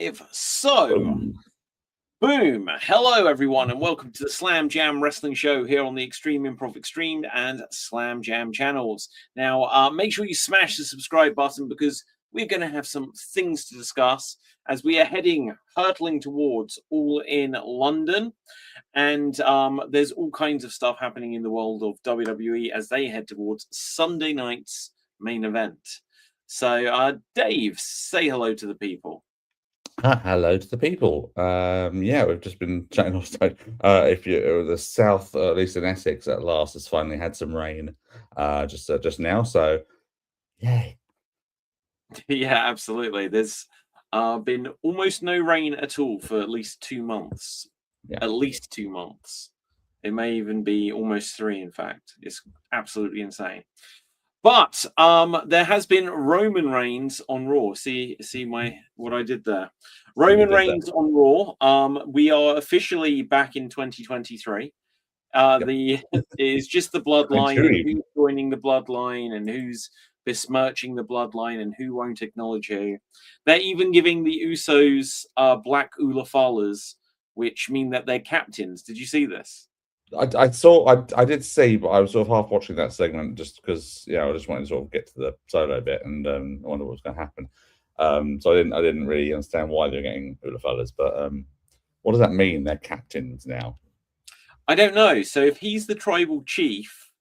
If so, boom. Hello, everyone, and welcome to the Slam Jam Wrestling Show here on the Extreme Improv Extreme and Slam Jam channels. Now, make sure you smash the subscribe button because we're going to have some things to discuss as we are hurtling towards All in London. And there's all kinds of stuff happening in the world of WWE as they head towards Sunday night's main event. So, Dave, say hello to the people. Hello to the people. We've just been chatting off. If you're the south, at least in Essex, at last has finally had some rain, just now. So, yay! Yeah, absolutely. There's been almost no rain at all for at least 2 months. Yeah. At least 2 months. It may even be almost 3. In fact, it's absolutely insane. But there has been Roman Reigns on Raw. See what I did there. Roman Reigns on Raw. We are officially back in 2023. It's just the bloodline and who's joining the bloodline and who's besmirching the bloodline and who won't acknowledge who. They're even giving the Usos black Ulafalas, which mean that they're captains. Did you see this? I did see, but I was sort of half watching that segment just because, I just wanted to sort of get to the solo bit and I wonder what was going to happen. So I didn't really understand why they're getting Ulafalas, but what does that mean? They're captains now. I don't know. So if he's the tribal chief,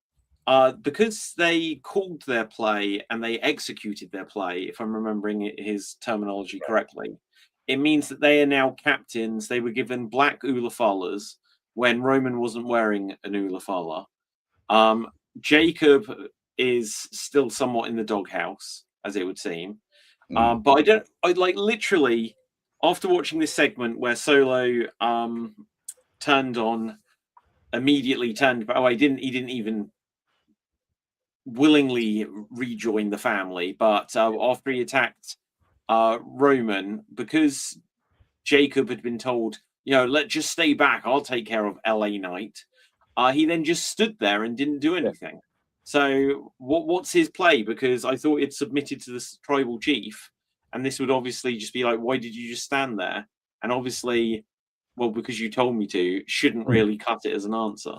because they called their play and they executed their play, if I'm remembering his terminology correctly, it means that they are now captains. They were given black Ulafalas when Roman wasn't wearing an Ulafala. Jacob is still somewhat in the doghouse, as it would seem. But I literally, after watching this segment where Solo immediately turned, he didn't even willingly rejoin the family, but after he attacked Roman, because Jacob had been told, let's just stay back, I'll take care of LA Knight. He then just stood there and didn't do anything. So what's his play? Because I thought it submitted to the tribal chief, and this would obviously just be like, why did you just stand there? And obviously, well, because you told me to, shouldn't really cut it as an answer.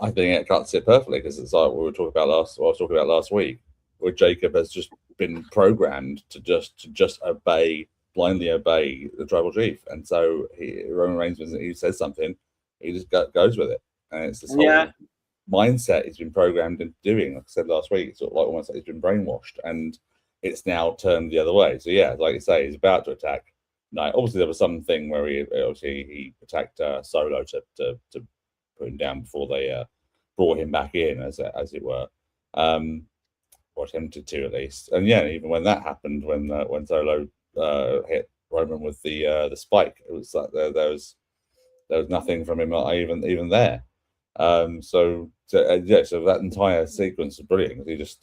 I think it cuts it perfectly because it's like we were talking about I was talking about last week, where Jacob has just been programmed to just blindly obey the tribal chief, and so Roman Reigns, when he says something, he just goes with it, and it's this whole mindset he's been programmed into doing. Like I said last week, it's sort of like almost like he's been brainwashed, and it's now turned the other way. So like you say, he's about to attack. Now, obviously, there was something where he attacked Solo to put him down before they brought him back in, as it were, or attempted to at least. And even when that happened, when Solo hit Roman with the spike, it was like there was nothing from him even there. So that entire sequence was brilliant. He just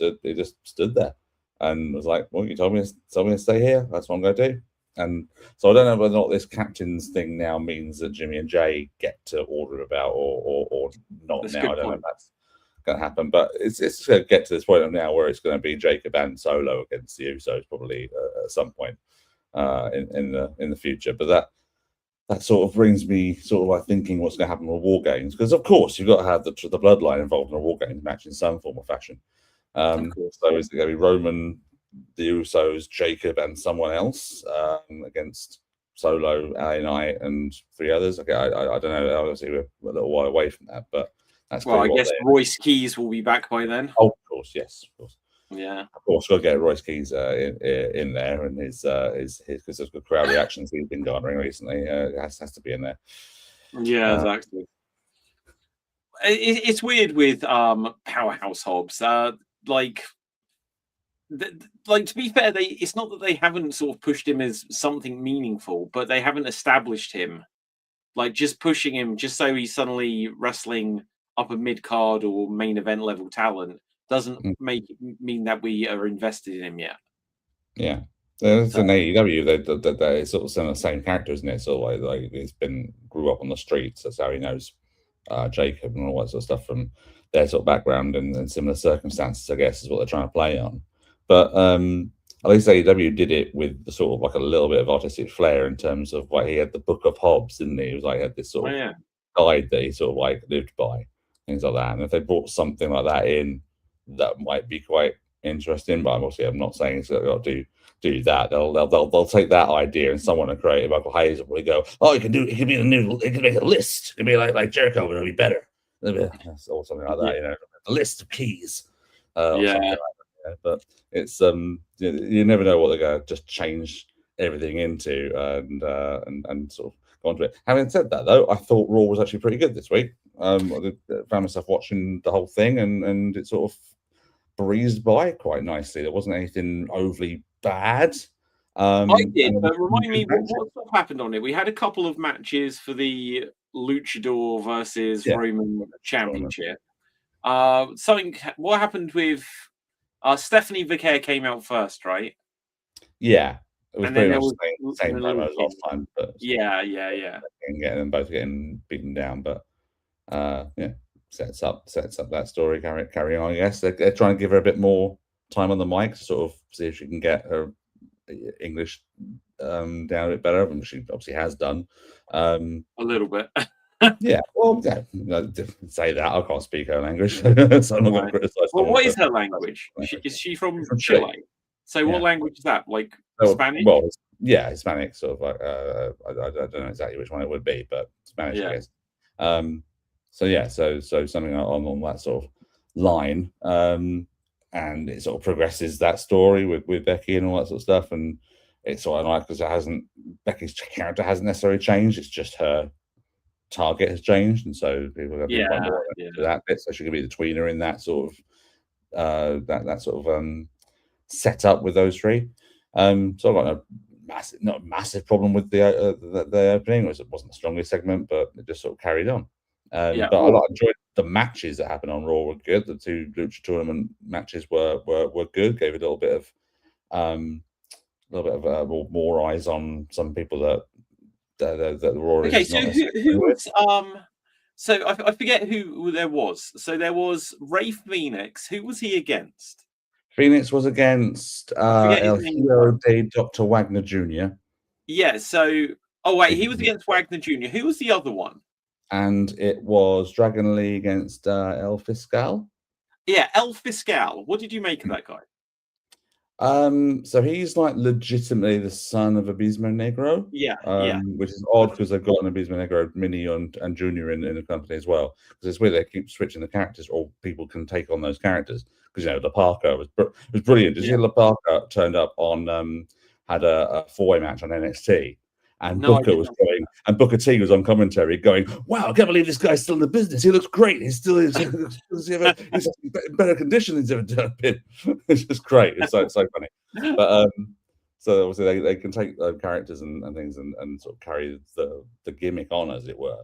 stood there and was like, well, you told me to stay here, that's what I'm going to do. And so I don't know whether or not this captain's thing now means that Jimmy and Jay get to order about or not. That's now I don't know if that's going to happen, but it's going to get to this point now where it's going to be Jacob and Solo against the Usos probably at some point in the future. But that sort of brings me sort of like thinking what's going to happen with War Games, because of course you've got to have the bloodline involved in a War Games match in some form or fashion. So is it going to be Roman, the Usos, Jacob, and someone else against Solo, LA Knight, and 3 others? Okay, I don't know. Obviously, we're a little while away from that, but that's I guess Royce Keys will be back by then. Oh, of course, yes, of course. Yeah, of course, got to get Royce Keys in there, and his because of the crowd reactions he's been garnering recently, has to be in there. Yeah, exactly. It's weird with Powerhouse Hobbs. To be fair, it's not that they haven't sort of pushed him as something meaningful, but they haven't established him. Like just pushing him just so he's suddenly wrestling upper mid card or main event level talent doesn't mean that we are invested in him yet. Yeah, there's an AEW that sort of the same character, isn't it? So like he's grew up on the streets. That's how he knows Jacob and all that sort of stuff from their sort of background and similar circumstances, I guess, is what they're trying to play on. But at least AEW did it with the sort of like a little bit of artistic flair in terms of like he had the Book of Hobbes, didn't he? He was like, he had this sort of guide that he sort of like lived by, things like that. And if they brought something like that in, that might be quite interesting. But I'm not saying it's got to do that. They'll take that idea and someone will create Michael Hayes will go, oh, it can be it can be a list. It can be like Jericho, but it'll be better. Or something like that, you know, a list of keys. Or something like that. But it's you never know what they're going to just change everything into and sort of go on to it. Having said that, though, I thought Raw was actually pretty good this week. I found myself watching the whole thing and it sort of breezed by quite nicely. There wasn't anything overly bad. I did, but remind me what happened on it. We had a couple of matches for the Luchador versus Roman Championship. What happened with Stephanie Vicaire came out first, right? Yeah, it was pretty much the same time as last time. But yeah. And getting them both getting beaten down, but sets up that story. Carry on. I guess they're trying to give her a bit more time on the mic to sort of see if she can get her English down a bit better, which she obviously has done. A little bit. Yeah, well, say that. I can't speak her language, so I'm not going to criticize. Well, what is her language? Is she from Chile? So what language is that? Like Spanish? Well, yeah, Hispanic, sort of like I don't know exactly which one it would be, but Spanish, I guess. So something on that sort of line, and it sort of progresses that story with Becky and all that sort of stuff, and it's sort of nice because Becky's character hasn't necessarily changed. It's just her target has changed, and so people have been more into that bit. So she could be the tweener in that sort of that sort of setup with those three. So I've got not a massive problem with the opening. It wasn't the strongest segment, but it just sort of carried on. But I enjoyed the matches that happened on Raw were good. The two Lucha tournament matches were good. Gave a little bit of more eyes on some people that Raw. Okay, so who was so I forget who there was. So there was Ray Phoenix. Who was he against? Phoenix was against El Hijo de Dr. Wagner Jr. Yeah, so he was against Wagner Jr. Who was the other one? And it was Dragon Lee against El Fiscal. Yeah, El Fiscal. What did you make of that guy? So he's like legitimately the son of Abismo Negro. Which is odd because they've got an Abismo Negro mini and Junior in the company as well. Because it's weird they keep switching the characters, or people can take on those characters. Because La Parka was brilliant. Did you see La Parka turned up on had a four-way match on NXT, and Booker T was on commentary going, "Wow, I can't believe this guy's still in the business. He looks great. He's still he's in better condition than he's ever been." It's just great. It's so funny. But so obviously they can take characters and things and sort of carry the gimmick on, as it were.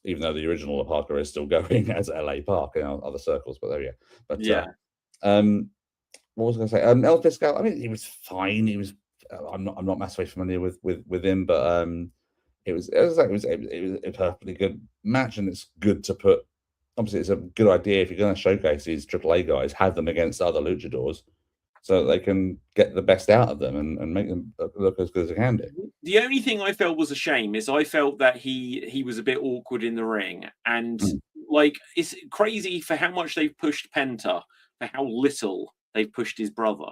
Even though the original La Parka is still going as LA Park in other circles, but there we go. But what was I going to say? El Fiscal, I mean, he was fine. He was. I'm not massively familiar with him, but it was a perfectly good match, and it's good to put. Obviously, it's a good idea if you're going to showcase these AAA guys, have them against other luchadors, so that they can get the best out of them and make them look as good as they can do. The only thing I felt was a shame is I felt that he was a bit awkward in the ring, and like it's crazy for how much they've pushed Penta, for how little they've pushed his brother.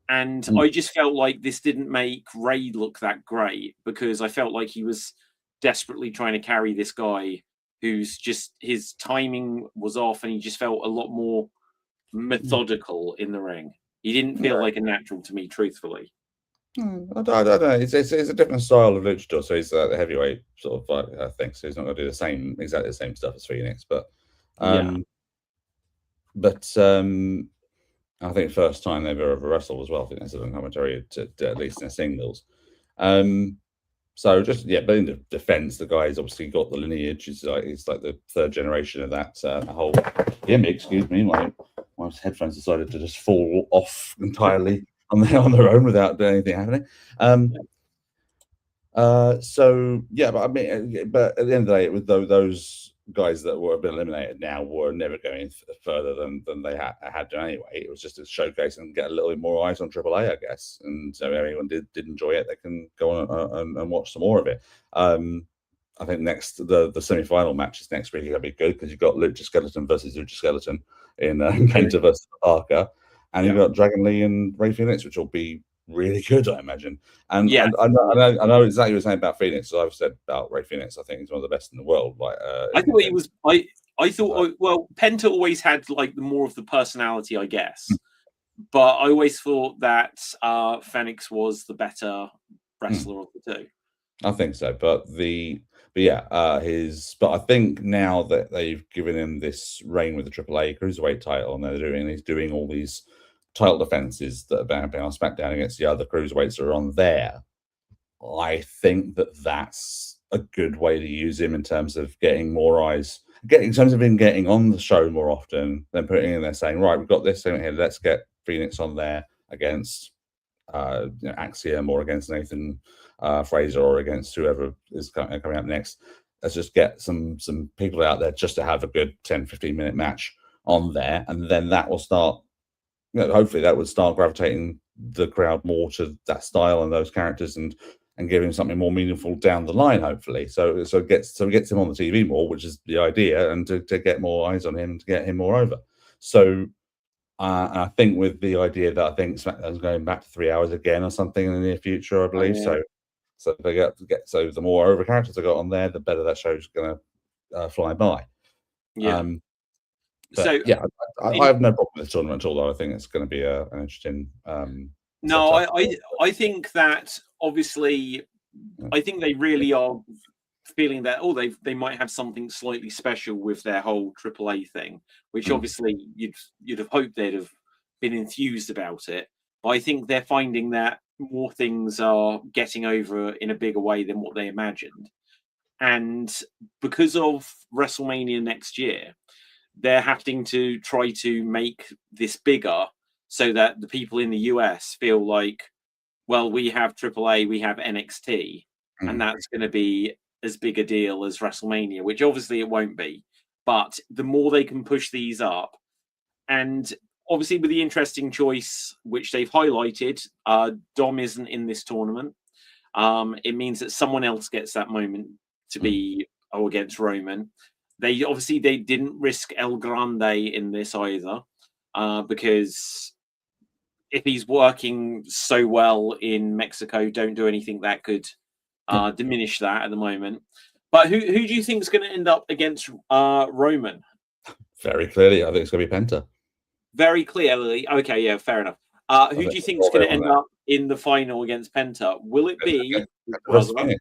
And I just felt like this didn't make Ray look that great, because I felt like he was desperately trying to carry this guy who's just, his timing was off, and he just felt a lot more methodical in the ring. He didn't feel like a natural to me, truthfully. I don't know. It's a different style of luchador, so he's the heavyweight sort of I think. So he's not going to do exactly the same stuff as Phoenix, but I think first time they've ever wrestled as well. I think that's a commentary to at least in singles. So just but in defense, the guy's obviously got the lineage. He's like the third generation of that whole gimmick. Excuse me, my headphones decided to just fall off entirely on their own without anything happening. But I mean, but at the end of the day, it was those guys that were been eliminated now were never going further than they had done anyway. It was just to showcase and get a little bit more eyes on AAA, I guess. And so if anyone did enjoy it, they can go on and watch some more of it. I think next the semi-final match is next week. Going to be good because you've got Lucha Skeleton versus Lucha Skeleton in Penta versus Parker, and you've got Dragon Lee and Ray Phoenix, which will be really good, I imagine. And I know exactly what you're saying about Phoenix. So I've said about Ray Phoenix. I think he's one of the best in the world. Like I thought he was. I thought well, Penta always had like more of the personality, I guess. But I always thought that Phoenix was the better wrestler of the two. I think so, but I think now that they've given him this reign with the AAA Cruiserweight title, and he's doing all these title defenses that have been on SmackDown against the other cruiserweights that are on there. I think that's a good way to use him in terms of getting more eyes, in terms of him getting on the show more often than putting in there saying, right, we've got this thing here, let's get Phoenix on there against Axiom or against Nathan Fraser or against whoever is coming up next. Let's just get some people out there just to have a good 10-15 minute match on there, and then that will start, hopefully that would start gravitating the crowd more to that style and those characters, and giving something more meaningful down the line, hopefully. So it gets him on the TV more, which is the idea, and to get more eyes on him and to get him more over. So I think with the idea that I think SmackDown's going back to 3 hours again or something in the near future, I believe. So if they get the more over characters I got on there, the better that show's going to fly by. Yeah. I have no problem with the tournament at all, though. I think it's going to be an interesting. I think that obviously, I think they really are feeling that they might have something slightly special with their whole AAA thing, which obviously you'd have hoped they'd have been enthused about it. But I think they're finding that more things are getting over in a bigger way than what they imagined, and because of WrestleMania next year, they're having to try to make this bigger so that the people in the US feel like, well, we have AAA, we have NXT, and that's going to be as big a deal as WrestleMania, which obviously it won't be. But the more they can push these up, and obviously with the interesting choice, which they've highlighted, Dom isn't in this tournament. It means that someone else gets that moment to be against Roman. They didn't risk El Grande in this either, because if he's working so well in Mexico, don't do anything that could diminish that at the moment. But who do you think is going to end up against Roman? Very clearly, I think it's going to be Penta. Very clearly. Okay, yeah, fair enough. Who do you think is going to end up in the final against Penta? Will it be brother,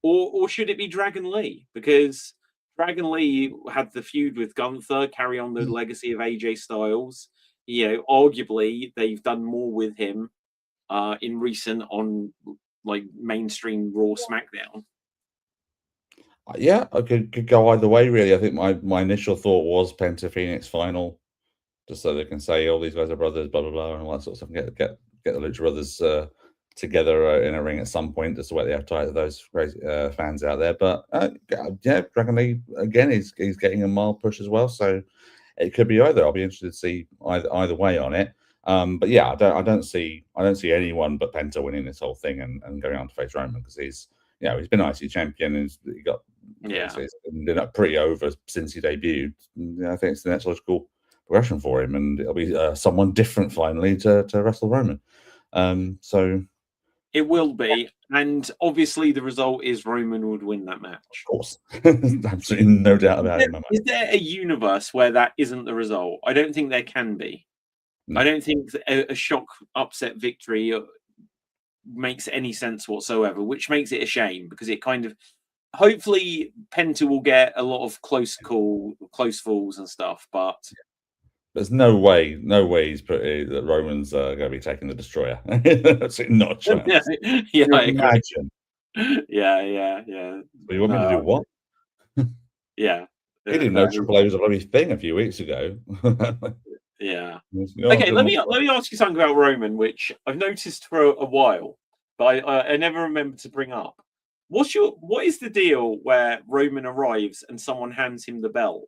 or should it be Dragon Lee? Because Dragon Lee had the feud with Gunther, carry on the legacy of AJ Styles. Arguably they've done more with him in recent on like mainstream Raw, SmackDown. Yeah, I could go either way, really. I think my initial thought was Penta Phoenix final, just so they can say, "Oh, these guys are brothers," blah blah blah, and all that sort of stuff. And get the Lucha Brothers together in a ring at some point, just to whet the appetite of those crazy fans out there. But Dragon Lee again, he's getting a mild push as well, so it could be either. I'll be interested to see either way on it. But yeah, I don't see anyone but Penta winning this whole thing and going on to face Roman, because he's been IC champion and he got he's been pretty over since he debuted. I think it's the next logical progression for him, and it'll be someone different finally to wrestle Roman. So it will be, and obviously the result is Roman would win that match. Of course, absolutely no doubt about it. Is there a universe where that isn't the result? I don't think there can be. No. I don't think a shock upset victory makes any sense whatsoever, which makes it a shame, because it kind of, hopefully Penta will get a lot of close falls and stuff, but there's no way he's that Roman's going to be taking the Destroyer. That's not a chance. Yeah, I imagine. Yeah. But you want me to do what? Yeah. He didn't know AAA was a bloody thing a few weeks ago. Yeah. Okay, let me ask you something about Roman, which I've noticed for a while, but I never remember to bring up. what is the deal where Roman arrives and someone hands him the belt?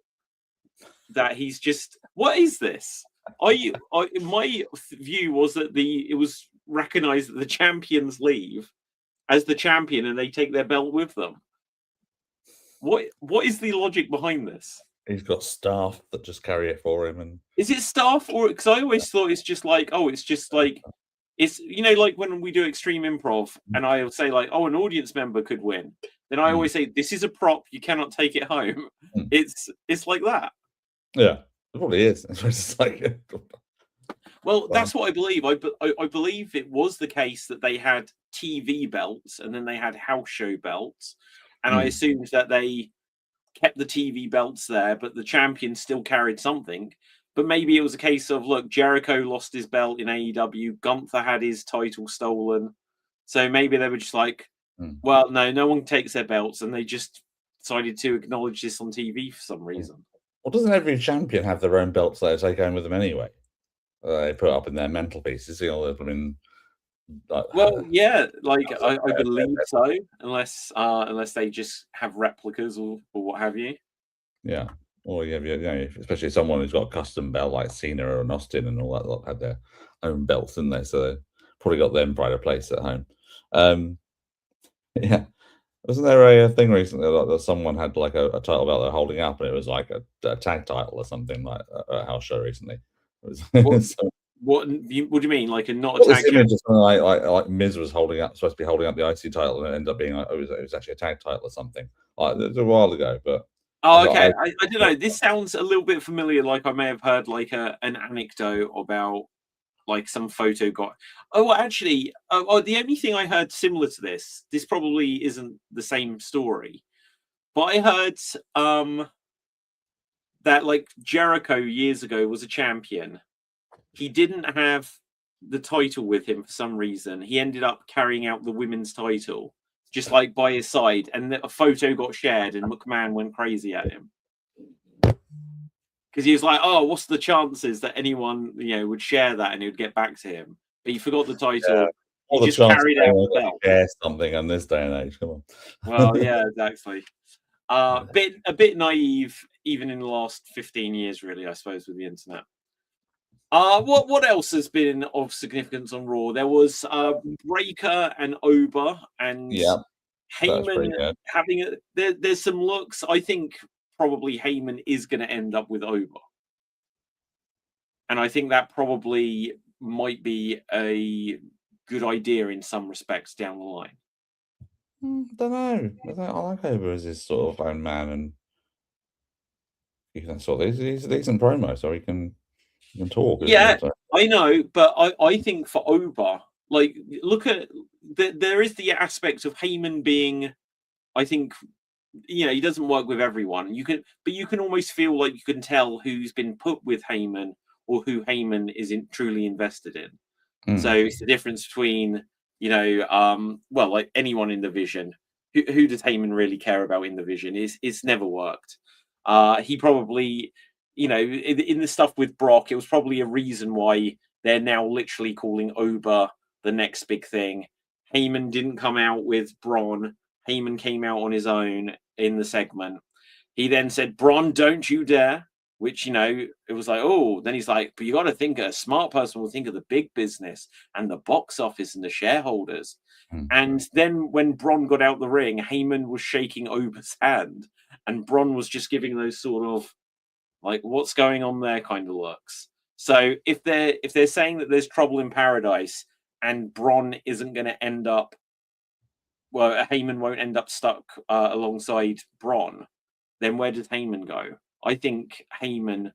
That he's just, what is this? My view was that it was recognized that the champions leave as the champion and they take their belt with them. What is the logic behind this? He's got staff that just carry it for him, and is it staff, or because I always thought it's just like, it's like when we do extreme improv and I'll say like, oh, an audience member could win, then I always say this is a prop, you cannot take it home. It's like that. Yeah, it probably is. It's just like, well, that's what I believe. I believe it was the case that they had TV belts and then they had house show belts, and I assumed that they kept the TV belts there, but the champion still carried something. But maybe it was a case of, look, Jericho lost his belt in AEW, Gunther had his title stolen, so maybe they were just like, well, no one takes their belts, and they just decided to acknowledge this on TV for some reason. Well, doesn't every champion have their own belts they take home with them anyway? They put up in their mental pieces, I mean. Well, yeah, like I believe so, unless they just have replicas or what have you. Yeah, or especially someone who's got a custom belt like Cena or Austin and all that lot had their own belts, didn't they? So they probably got them pride of place at home. Yeah, wasn't there a thing recently that someone had like a title belt they're holding up, and it was like a tag title or something, like a house show recently? What do you mean? Like a not a tag image like Miz was supposed to be holding up the IC title, and it ended up being like, it was actually a tag title or something. Like, it was a while ago, but okay, I don't know. This sounds a little bit familiar. Like I may have heard like an anecdote about like some photo got. Oh, actually, the only thing I heard similar to this probably isn't the same story, but I heard that like Jericho years ago was a champion. He didn't have the title with him for some reason. He ended up carrying out the women's title just like by his side, and a photo got shared and McMahon went crazy at him because he was like, oh, what's the chances that anyone would share that and it would get back to him? But he forgot the title. He just carried out the belt. Share something on this day and age. Come on. Well, yeah, exactly. A bit naive even in the last 15 years, really, I suppose, with the internet. What else has been of significance on Raw? There was Breaker and Oba and Heyman having there's some looks. I think probably Heyman is going to end up with Oba, and I think that probably might be a good idea in some respects down the line. Don't know. I like Oba as his sort of own man, and he can he's a decent promo, so he can talk. Yeah, I know, but I think for Oba, like, look at there is the aspect of Heyman being, I think, he doesn't work with everyone. You can almost feel like you can tell who's been put with Heyman or who Heyman is truly invested in. So it's the difference between like anyone in the Vision. Who does Heyman really care about in the Vision? It's never worked. He probably. In the stuff with Brock, it was probably a reason why they're now literally calling Oba the next big thing. Heyman didn't come out with Braun. Heyman came out on his own in the segment. He then said, Braun, don't you dare, which, it was like, oh, then he's like, but you got to think a smart person will think of the big business and the box office and the shareholders. And then when Braun got out the ring, Heyman was shaking Oba's hand and Braun was just giving those sort of like, what's going on there kind of looks. So if they're saying that there's trouble in paradise and Braun isn't going to end up, well, Heyman won't end up stuck alongside Braun, then where does Heyman go? I think Heyman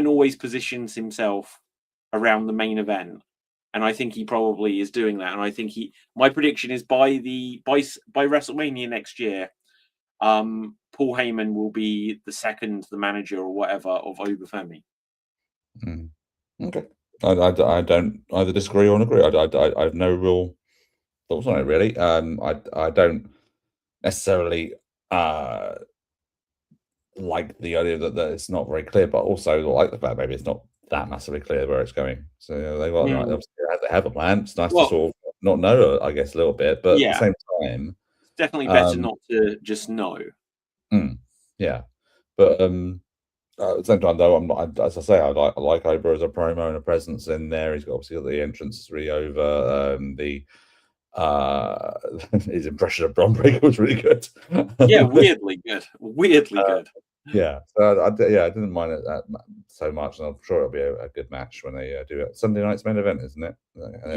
always positions himself around the main event, and I think he probably is doing that. And I think my prediction is by WrestleMania next year, Paul Heyman will be the manager or whatever of Oba Femi. Okay. I don't either disagree or agree. I have no real thoughts on it, really. I don't necessarily like the idea that it's not very clear, but also like the fact maybe it's not that massively clear where it's going. So they obviously have a plan. It's nice to sort of not know, I guess, a little bit, but at the same time, Definitely better not to just know. Yeah, but at the same time, though, I'm not. As I say, I like Ober as a promo and a presence in there. He's got obviously got the entrance really over. His impression of Bron Breakker was really good. Yeah, weirdly good. Weirdly good. Yeah, so I didn't mind it that so much, and I'm sure it'll be a good match when they do it. Sunday night's main event, isn't it?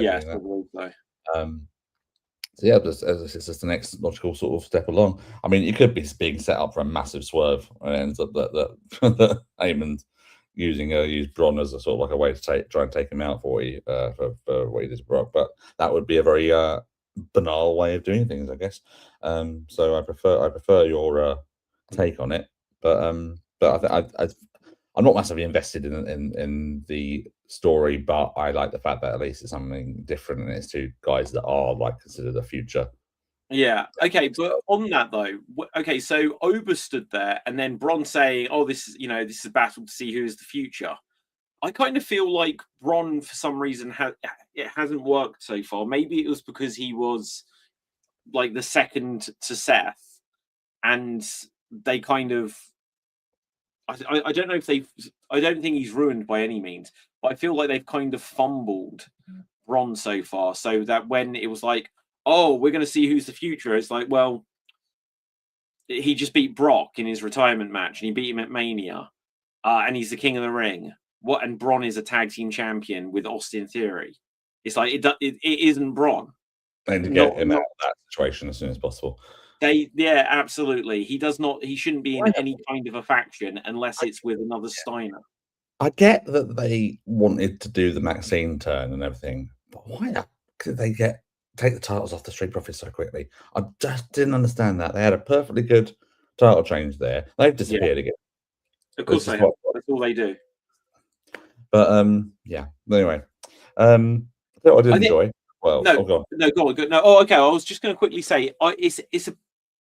Yes, I believe so. So yeah, it's just the next logical sort of step along. I mean, it could be being set up for a massive swerve, and it ends up that Heyman's use Braun as a sort of like a way to try and take him out for what he did to Brock. But that would be a very banal way of doing things, I guess. So I prefer your take on it. But I'm not massively invested in the story, but I like the fact that at least it's something different, and it's two guys that are like considered the future. Yeah. Okay, but on that though, okay, so Ober stood there, and then Bron saying, "Oh, this is a battle to see who is the future." I kind of feel like Bron, for some reason, it hasn't worked so far. Maybe it was because he was like the second to Seth, and they kind of. I don't know if they've. I don't think he's ruined by any means, but I feel like they've kind of fumbled Bron so far, so that when it was like, "Oh, we're going to see who's the future," it's like, well, he just beat Brock in his retirement match, and he beat him at Mania, and he's the King of the Ring. And Bron is a tag team champion with Austin Theory. It's like it isn't Bron. And to get him out of that situation as soon as possible. Absolutely. He shouldn't be in any kind of a faction unless it's with another Steiner. I get that they wanted to do the Maxine turn and everything, but why did they take the titles off the Street Profits so quickly? I just didn't understand that. They had a perfectly good title change there. They've disappeared again. Of course they have. That's all they do. But anyway, what I did enjoy. Well, go on. No, oh, okay. I was just going to quickly say, it's a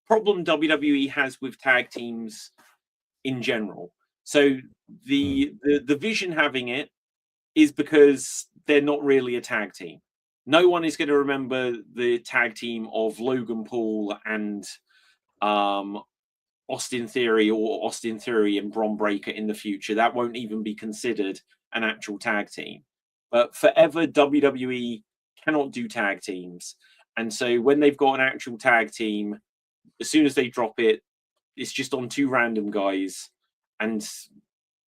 problem WWE has with tag teams in general. So the Vision having it is because they're not really a tag team. No one is going to remember the tag team of Logan Paul and Austin Theory, or Austin Theory and Bron Breakker in the future. That won't even be considered an actual tag team. But forever, WWE cannot do tag teams. And so when they've got an actual tag team, as soon as they drop it, it's just on two random guys, and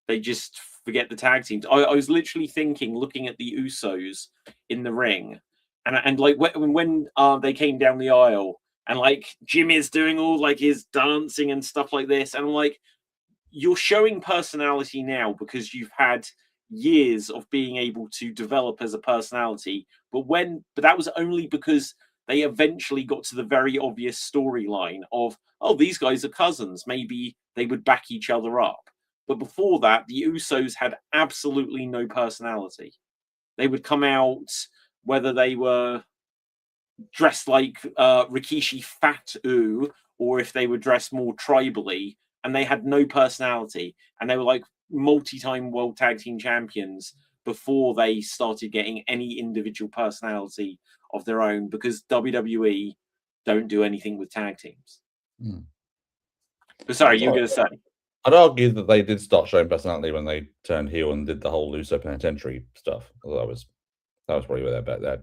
they just forget the tag teams. I was literally looking at the Usos in the ring, and like when they came down the aisle, and like Jim is doing all like his dancing and stuff like this, and I'm like, you're showing personality now because you've had years of being able to develop as a personality, but that was only because they eventually got to the very obvious storyline of, oh, these guys are cousins, maybe they would back each other up. But before that, the Usos had absolutely no personality. They would come out, whether they were dressed like Rikishi Fatu, or if they were dressed more tribally, and they had no personality, and they were like multi-time world tag team champions before they started getting any individual personality of their own, because WWE don't do anything with tag teams. But sorry, you were going to say. I'd argue that they did start showing personality when they turned heel and did the whole Luso Penitentiary stuff. That was probably where their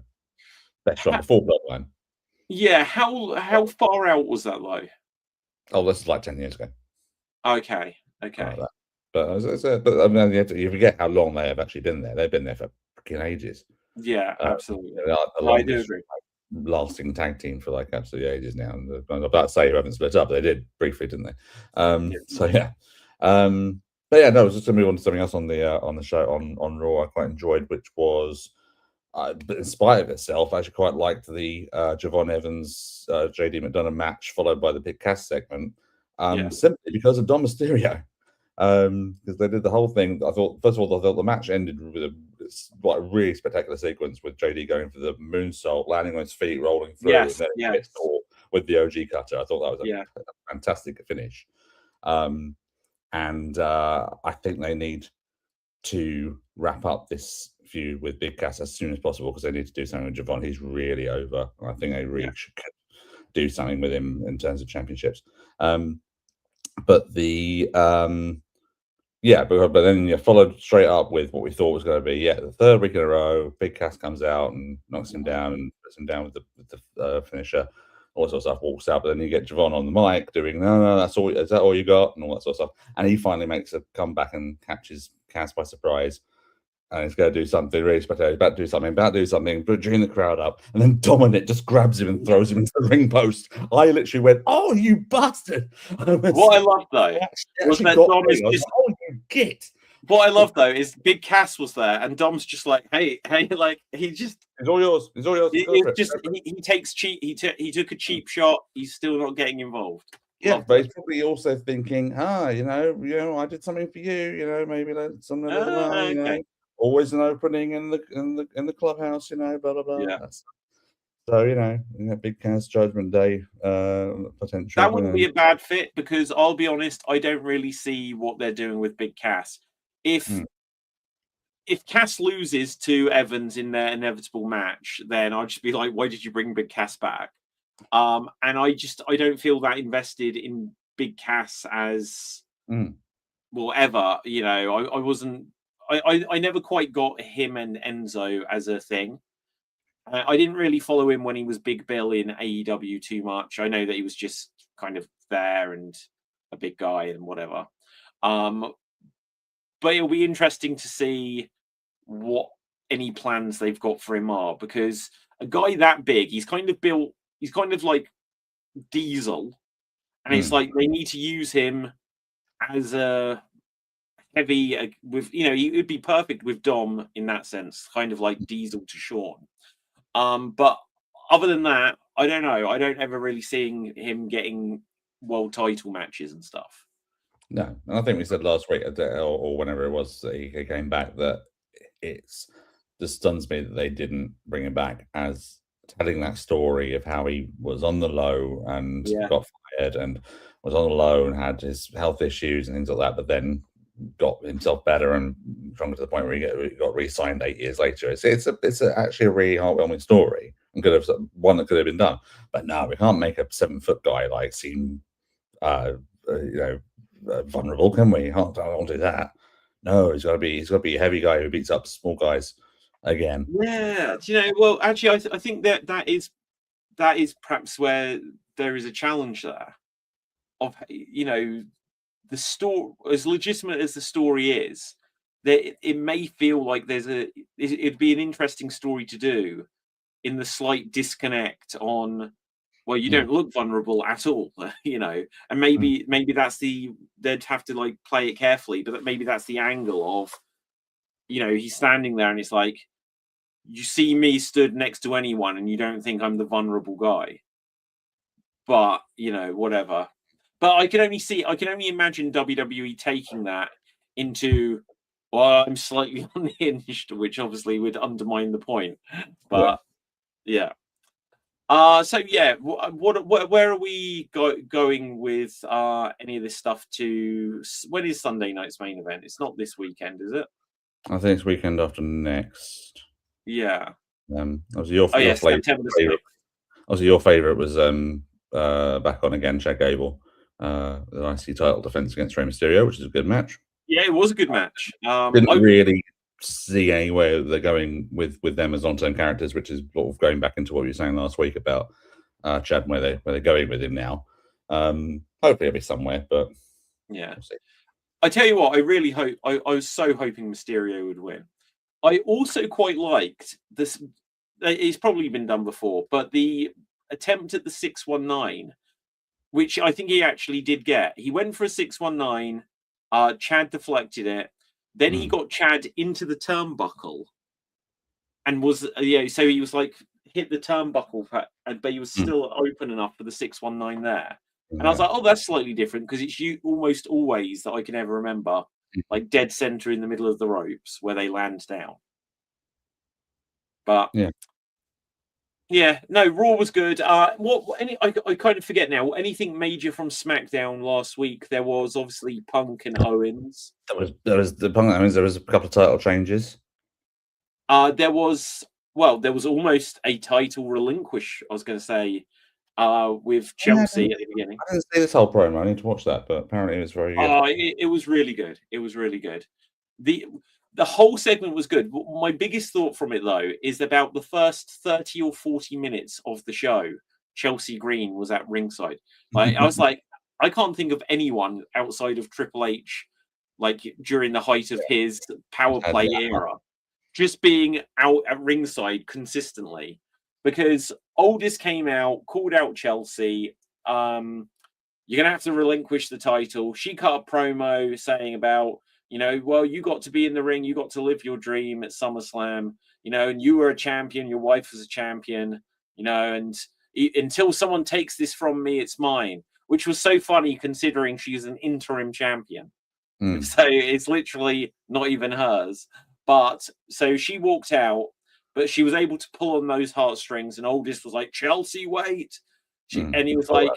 best shot before Bloodline. Yeah, how far out was that though? Oh, this is like 10 years ago. Okay. Like but I mean, you forget how long they have actually been there. They've been there for freaking ages. Yeah, absolutely. I do agree. Lasting tag team for like absolutely ages now. And I'm about to say you haven't split up. They did briefly, didn't they? So yeah. But yeah, no, just to move on to something else on the show on Raw I quite enjoyed, which was but in spite of itself, I actually quite liked the Javon Evans JD McDonough match followed by the Big Cass segment, simply because of Dom Mysterio. Because they did the whole thing. I thought, first of all, the match ended with a really spectacular sequence with JD going for the moonsault, landing on his feet, rolling through, and then with the OG cutter. I thought that was a fantastic finish. And I think they need to wrap up this feud with Big Cass as soon as possible, because they need to do something with Javon. He's really over. I think they really should do something with him in terms of championships. But the but then you followed straight up with what we thought was going to be the third week in a row. Big Cass comes out and knocks him down and puts him down with the finisher, all that sort of stuff. Walks out, but then you get Javon on the mic doing no, that's all. Is that all you got? And all that sort of stuff. And he finally makes a comeback and catches Cass by surprise. And he's going to do something really spectacular. He's about to do something, but bringing the crowd up. And then Dominic just grabs him and throws him into the ring post. I literally went, "Oh, you bastard!" What I love though was that Dom is just, "Oh, you git." What I love though is Big Cass was there, and Dom's just like, "Hey," like it's all yours. It's all yours. He takes cheap. He took a cheap shot. He's still not getting involved. Yeah, but he's probably also thinking, you know, I did something for you. Maybe that's something. Okay. Always an opening in the clubhouse, blah blah blah. Yeah. So Big Cass Judgment Day potential. That wouldn't be a bad fit, because I'll be honest, I don't really see what they're doing with Big Cass. If Cass loses to Evans in their inevitable match, then I'd just be like, why did you bring Big Cass back? And I don't feel that invested in Big Cass as whatever. I wasn't. I never quite got him and Enzo as a thing. I didn't really follow him when he was Big Bill in AEW too much. I know that he was just kind of there and a big guy and whatever. But it'll be interesting to see what any plans they've got for him are, because a guy that big, he's kind of like Diesel, and it's like they need to use him as a heavy with he would be perfect with Dom in that sense, kind of like Diesel to Shawn. But other than that, I don't know. I don't ever really seeing him getting world title matches and stuff. No, and I think we said last week or whenever it was that he came back that it's just stuns me that they didn't bring him back as telling that story of how he was on the low and got fired and was on the low and had his health issues and things like that, but then got himself better and stronger to the point where he got re-signed 8 years later. It's actually a really heartwarming story and could have one that could have been done. But no, we can't make a 7-foot guy like seem vulnerable, can we? I don't do that. No, he's got to be a heavy guy who beats up small guys again. Yeah, well, actually, I think that is perhaps where there is a challenge there of the story, as legitimate as the story is, that it may feel like it'd be an interesting story to do in the slight disconnect on, well, you don't look vulnerable at all, and maybe they'd have to like play it carefully, but maybe that's the angle of, he's standing there and it's like, you see me stood next to anyone and you don't think I'm the vulnerable guy, but whatever. But I can only imagine WWE taking that into, well, I'm slightly unhinged, which obviously would undermine the point. But yeah. So yeah, where are we going with any of this stuff to? When is Sunday night's main event? It's not this weekend, is it? I think it's weekend after next. Yeah. Obviously your favorite. Obviously your favorite was back on again, Chad Gable. The IC title defense against Rey Mysterio, which is a good match. Yeah, it was a good match. Didn't really see anywhere they're going with them as long-term characters, which is sort of going back into what we were saying last week about Chad, where they're going with him now. Hopefully it'll be somewhere, but yeah. We'll see. I tell you what, I really hope. I was so hoping Mysterio would win. I also quite liked this. It's probably been done before, but the attempt at the 619. Which I think he actually did get. He went for a 619. Chad deflected it. Then he got Chad into the turnbuckle, and was so he was like hit the turnbuckle, but he was still open enough for the 619 there. And I was like, oh, that's slightly different, because it's almost always that I can ever remember, like dead center in the middle of the ropes where they land down. But yeah, no, Raw was good. I kind of forget now. Anything major from SmackDown last week? There was obviously Punk and Owens. There was the Punk and Owens. There was a couple of title changes. There was almost a title relinquish. I was going to say, with Chelsea at the beginning. I didn't see this whole promo. I need to watch that, but apparently it was very good. It was really good. It was really good. The whole segment was good. My biggest thought from it, though, is about the first 30 or 40 minutes of the show. Chelsea Green was at ringside. I was like, I can't think of anyone outside of Triple H, like during the height of his power play era, just being out at ringside consistently. Because Aldis came out, called out Chelsea. You're going to have to relinquish the title. She cut a promo saying about, well, you got to be in the ring. You got to live your dream at SummerSlam, and you were a champion. Your wife was a champion, and until someone takes this from me, it's mine, which was so funny considering she's an interim champion. So it's literally not even hers. But so she walked out, but she was able to pull on those heartstrings, and Aldis was like, Chelsea, wait. And he was like,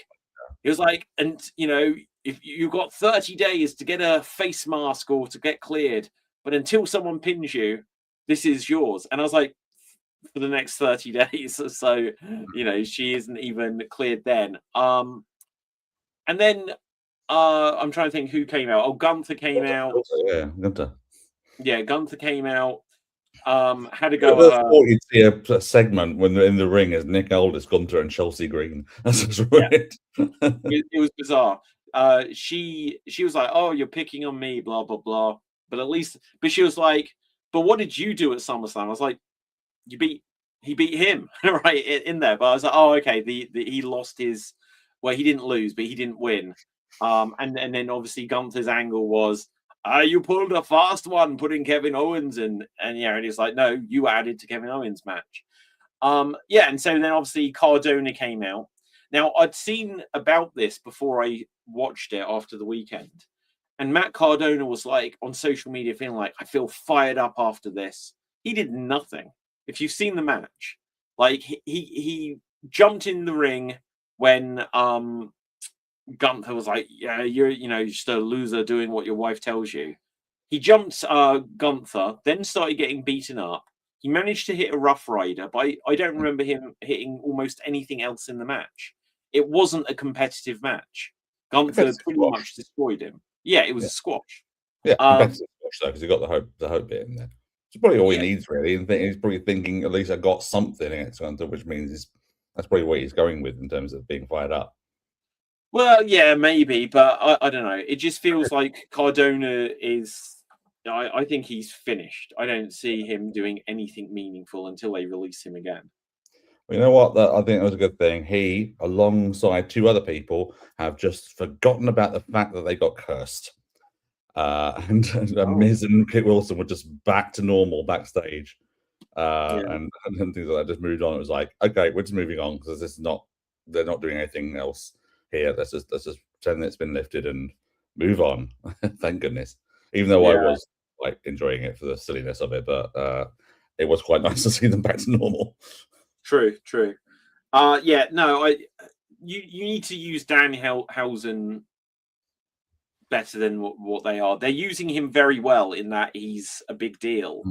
and if you've got 30 days to get a face mask or to get cleared, but until someone pins you, this is yours. And I was like, for the next 30 days. So, she isn't even cleared then. And then I'm trying to think who came out. Oh, Gunther came out. Yeah, Gunther. Yeah, Gunther came out. Had to go. I thought you'd see a segment when they're in the ring as Nick Aldis, Gunther, and Chelsea Green. That's just weird. It was bizarre. She was like, "Oh, you're picking on me," blah blah blah. But she was like, "But what did you do at SummerSlam?" I was like, he beat him right in there." But I was like, "Oh, okay." He lost his. Well, he didn't lose, but he didn't win. And then obviously Gunther's angle was, you pulled a fast one, putting Kevin Owens and he's like, no, you added to Kevin Owens' match. And so then obviously Cardona came out. Now I'd seen about this before I watched it after the weekend, and Matt Cardona was like on social media feeling like, I feel fired up after this. He did nothing. If you've seen the match, like he jumped in the ring when Gunther was like, yeah, you're just a loser doing what your wife tells you. He jumped Gunther, then started getting beaten up. He managed to hit a Rough Rider, but I don't remember him hitting almost anything else in the match. It wasn't a competitive match. Gunther pretty much destroyed him. Yeah, it was a squash. Yeah, competitive squash though, because he got the hope bit in there. It's probably all he needs, really. And he's probably thinking, at least I got something against Gunther, which means that's probably what he's going with in terms of being fired up. Well, yeah, maybe, but I don't know. It just feels like Cardona is. I think he's finished. I don't see him doing anything meaningful until they release him again. Well, you know what? I think that was a good thing. He, alongside two other people, have just forgotten about the fact that they got cursed. And Miz and Kit Wilson were just back to normal backstage. And things like that just moved on. It was like, okay, we're just moving on because they're not doing anything else here. Let's just pretend it's been lifted and move on. Thank goodness. Even though I was like enjoying it for the silliness of it, but it was quite nice to see them back to normal. True. You need to use Danhausen better than what they are. They're using him very well in that he's a big deal,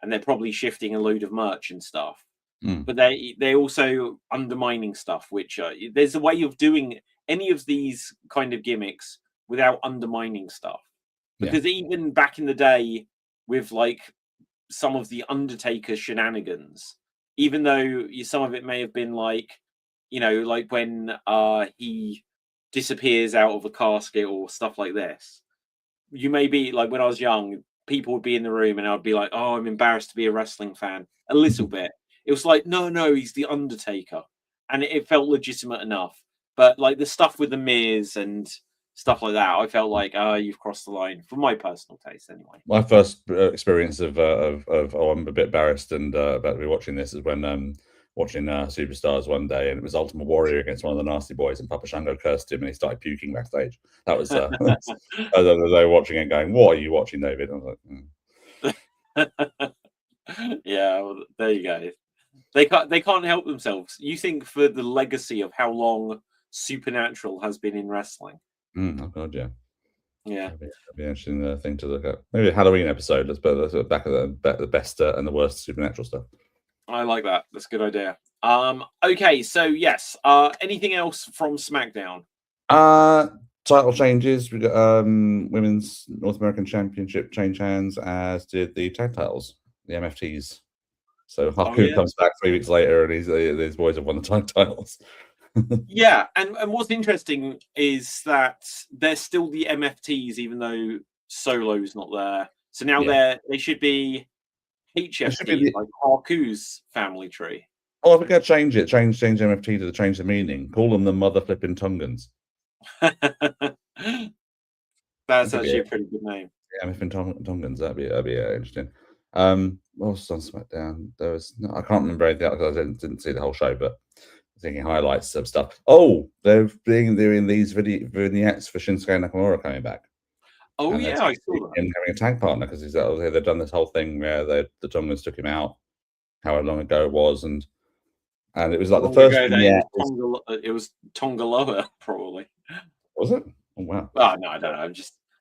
and they're probably shifting a load of merch and stuff. But they also undermining stuff, which there's a way of doing any of these kind of gimmicks without undermining stuff. Because even back in the day with like some of the Undertaker shenanigans, even though some of it may have been like, like when he disappears out of a casket or stuff like this, you may be like, when I was young, people would be in the room and I'd be like, oh, I'm embarrassed to be a wrestling fan a little bit. It was like, no, he's the Undertaker. And it felt legitimate enough. But like the stuff with the Miz and stuff like that, I felt like, you've crossed the line, for my personal taste anyway. My first experience of I'm a bit embarrassed and about to be watching this is when watching Superstars one day, and it was Ultimate Warrior against one of the Nasty Boys, and Papa Shango cursed him and he started puking backstage. That was they were watching it going, what are you watching, David? I was like, Yeah, well, there you go. They can't help themselves. You think for the legacy of how long Supernatural has been in wrestling. Oh god, yeah. That'd be an interesting thing to look at. Maybe a Halloween episode. Let's put back at the best and the worst Supernatural stuff. I like that. That's a good idea. Okay, so yes. Anything else from SmackDown? Title changes. We got Women's North American Championship change hands, as did the tag titles, the MFTs. So Haku comes back 3 weeks later, and his boys have won the tag titles. Yeah, and what's interesting is that they're still the MFTs, even though Solo's not there. So now they should be HFT, like Haku's family tree. Oh, if we could change MFT to change the meaning. Call them the mother flipping Tongans. That's actually a pretty good name. Yeah, MFT Tongans. That'd be interesting. What else on SmackDown? There was I can't remember anything because I didn't see the whole show, but thinking highlights of stuff. Oh, they're doing these vignettes for Shinsuke Nakamura coming back. Oh, and yeah, I saw that. Him having a tag partner because they've done this whole thing where the Tongans took him out, however long ago it was, and it was like the first vignette. It was Tongaloa, probably. Was it? Oh, wow. Oh, no, I don't know.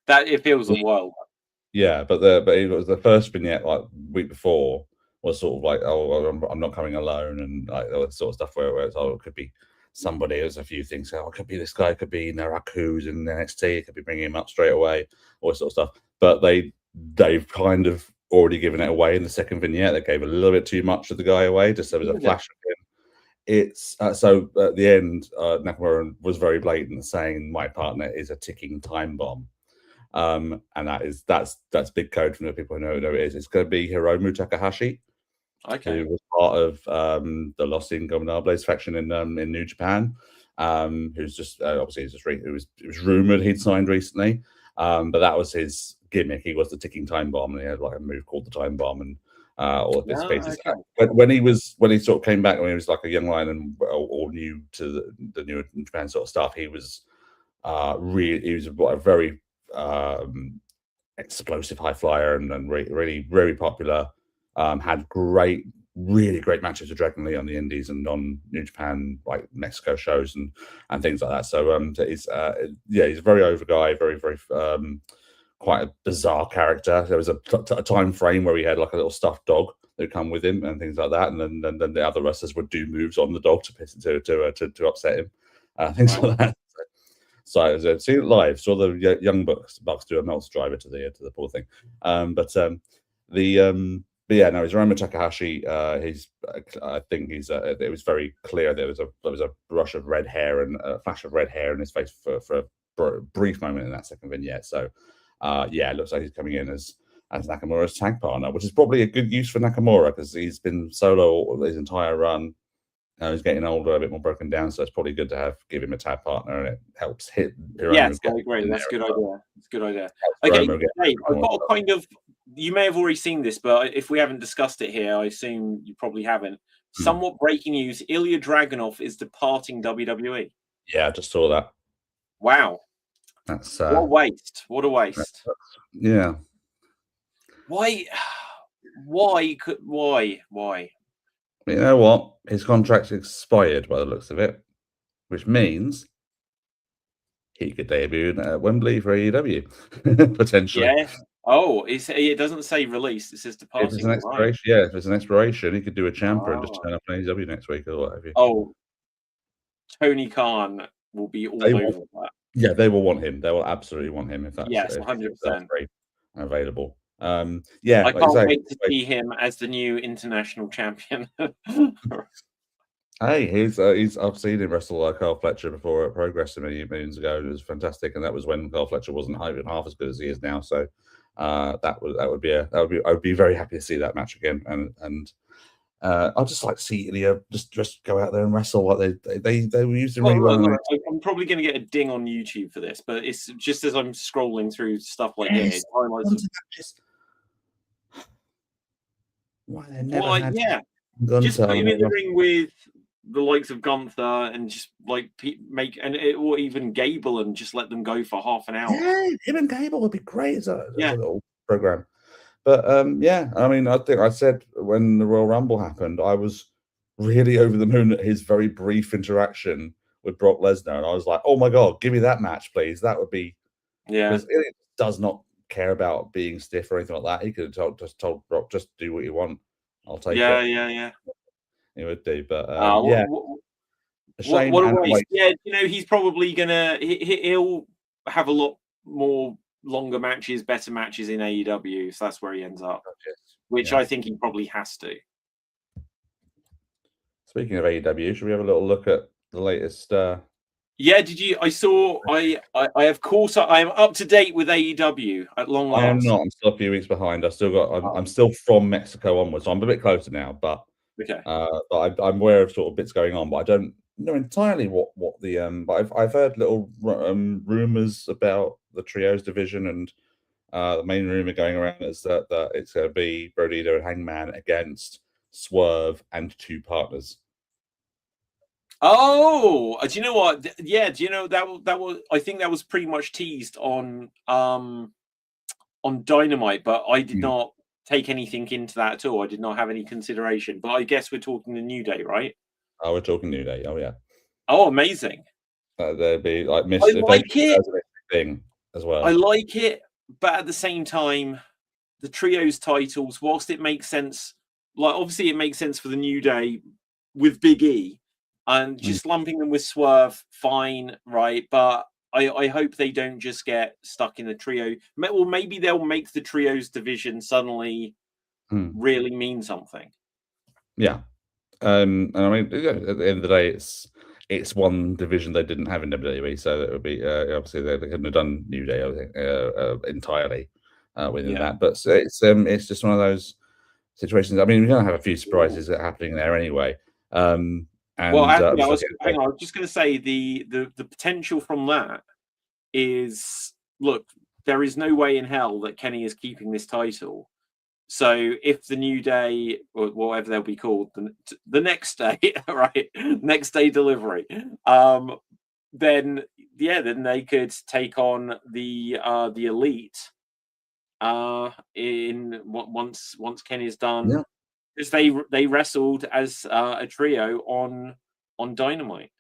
That it feels a while. Yeah, but it was the first vignette, like week before, was sort of like, oh, I'm not coming alone, and like all this sort of stuff where it's it could be somebody. There's a few things. Oh, it could be this guy. It could be Naraku's in NXT. It could be bringing him up straight away, all this sort of stuff. But they've kind of already given it away in the second vignette. They gave a little bit too much of the guy away. Just there was a flash of him. It's so at the end, Nakamura was very blatant, saying my partner is a ticking time bomb. And that's big code from the people who know who it is. It's going to be Hiromu Takahashi, who was part of the Los Ingobernables faction in New Japan. Who's just obviously it was rumored he'd signed recently, but that was his gimmick. He was the ticking time bomb, and he had like a move called the time bomb, and all of his spaces. When he sort of came back when he was like a young lion and all new to the New Japan sort of stuff, he was he was a very explosive high flyer and really very popular. Had really great matches with Dragon Lee on the Indies and on New Japan, like Mexico shows and things like that. So he's a very over guy, very quite a bizarre character. There was a time frame where he had like a little stuffed dog that would come with him and things like that, and then the other wrestlers would do moves on the dog to upset him, things like that. So I was seeing it live. Saw the young bucks do a Meltzer driver to the poor thing. But yeah, no, he's Hiromu Takahashi. I think it was very clear there was a rush of red hair and a flash of red hair in his face for a brief moment in that second vignette. So yeah, it looks like he's coming in as Nakamura's tag partner, which is probably a good use for Nakamura because he's been solo his entire run. He's getting older, a bit more broken down, so it's probably good to give him a tag partner, and it helps hit. Yes, I agree. That's a good idea. It's a good idea. Okay, Dave, I've got a kind of. You may have already seen this, but if we haven't discussed it here, I assume you probably haven't. Somewhat breaking news: Ilya Dragunov is departing WWE. Yeah, I just saw that. Wow, that's what a waste! What a waste! Yeah. Why? You know what? His contract's expired by the looks of it, which means he could debut at Wembley for AEW, potentially. Yeah. Oh, it doesn't say release. It says departing. If it's an expiration, if it's an expiration, he could do a champer and just turn up on AEW next week or whatever. Oh, Tony Khan will be all over that. Yeah, they will want him. They will absolutely want him if that's 100% available. Yeah, I can't wait to see him as the new international champion. Hey, I've seen him wrestle Carl Fletcher before at Progress many moons ago. It was fantastic, and that was when Carl Fletcher wasn't even half as good as he is now. So I would be very happy to see that match again, and I'd just like to see Ilya just go out there and wrestle like they were using really well. I'm probably going to get a ding on YouTube for this, but it's just as I'm scrolling through stuff like this. Why they never just put him in the ring with the likes of Gunther and just like or even Gable and just let them go for half an hour. Yeah, him and Gable would be great as a little program. But yeah, I mean, I think I said when the Royal Rumble happened, I was really over the moon at his very brief interaction with Brock Lesnar, and I was like, "Oh my god, give me that match, please! That would be." Yeah, because it does not care about being stiff or anything like that. He could have told Brock, just do what you want. I'll take it. Yeah. He would do, but What, yeah, a shame. what a And waste. like, Yeah, he's probably gonna he'll have a lot more longer matches, better matches in AEW, so that's where he ends up, which yeah. I think he probably has to. Speaking of AEW, should we have a little look at the latest? Yeah, did you? I saw. I of course I am up to date with AEW at long I am last. not. I'm still a few weeks behind. I still got. Oh, I'm still from Mexico onwards, so I'm a bit closer now. But okay. I'm aware of sort of bits going on, but I don't know entirely what the But I've heard little rumors about the trios division, and the main rumor going around is that it's going to be Brodito and Hangman against Swerve and two partners. Oh, do you know what? Yeah, do you know that was? I think that was pretty much teased on Dynamite, but I did not take anything into that at all. I did not have any consideration. But I guess we're talking the New Day, right? Oh, we're talking New Day. Oh yeah. Oh, amazing. There'd be like I like it. Thing as well. I like it, but at the same time, the trios titles, whilst it makes sense, like obviously it makes sense for the New Day with Big E, and just lumping them with Swerve, fine, right? But I hope they don't just get stuck in the trio. Or maybe they'll make the trios division suddenly really mean something. Yeah. And I mean, at the end of the day, it's one division they didn't have in WWE, so it would be obviously they couldn't have done New Day, I think, entirely within that. But it's just one of those situations. I mean, we're going to have a few surprises happening there anyway. Well, actually, hang on. I was just going to say the potential from that is, look, there is no way in hell that Kenny is keeping this title. So if the New Day, or whatever they'll be called, the next day, right, next day delivery, then they could take on the Elite in once Kenny's done, because they wrestled as a trio on Dynamite.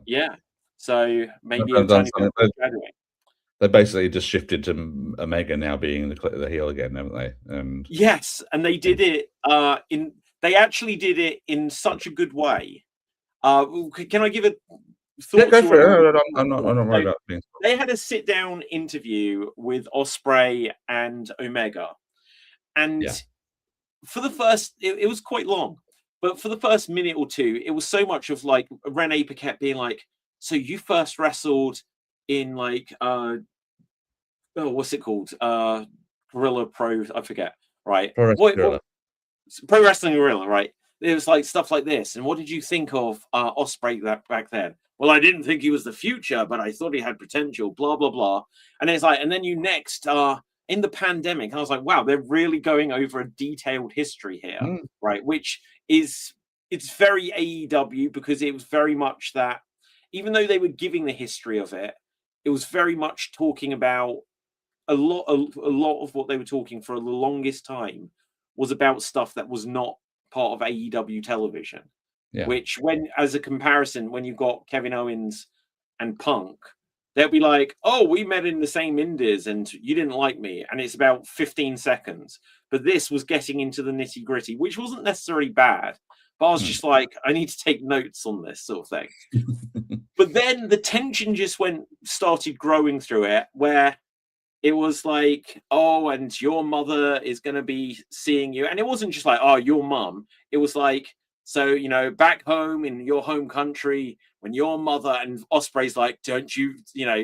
Yeah, so maybe a tiny bit foreshadowing. They basically just shifted to Omega now being the heel again, haven't they? And yes, and they did it they actually did it in such a good way. Can I give a thought? Yeah, go for it. I'm not worried about being. They had a sit down interview with Ospreay and Omega, and for the first, it was quite long, but for the first minute or two, it was so much of like Renee Paquette being like, "So you first wrestled in like what's it called? Gorilla Pro, I forget, right? Pro Wrestling Gorilla, right? It was like stuff like this. And what did you think of Ospreay back then? Well, I didn't think he was the future, but I thought he had potential, blah, blah, blah. And it's like, and then you next in the pandemic, and I was like, wow, they're really going over a detailed history here, right? Which is, it's very AEW, because it was very much that, even though they were giving the history of it, it was very much talking about a lot of what they were talking for the longest time was about stuff that was not part of AEW television. Yeah. Which, when as a comparison, when you've got Kevin Owens and Punk, they'll be like, "Oh, we met in the same indies, and you didn't like me," and it's about 15 seconds. But this was getting into the nitty gritty, which wasn't necessarily bad. But I was just like, I need to take notes on this sort of thing. But then the tension just started growing through it, where it was like, oh, and your mother is going to be seeing you. And it wasn't just like, oh, your mum. It was like, so, back home in your home country, when your mother, and Ospreay's like, don't you,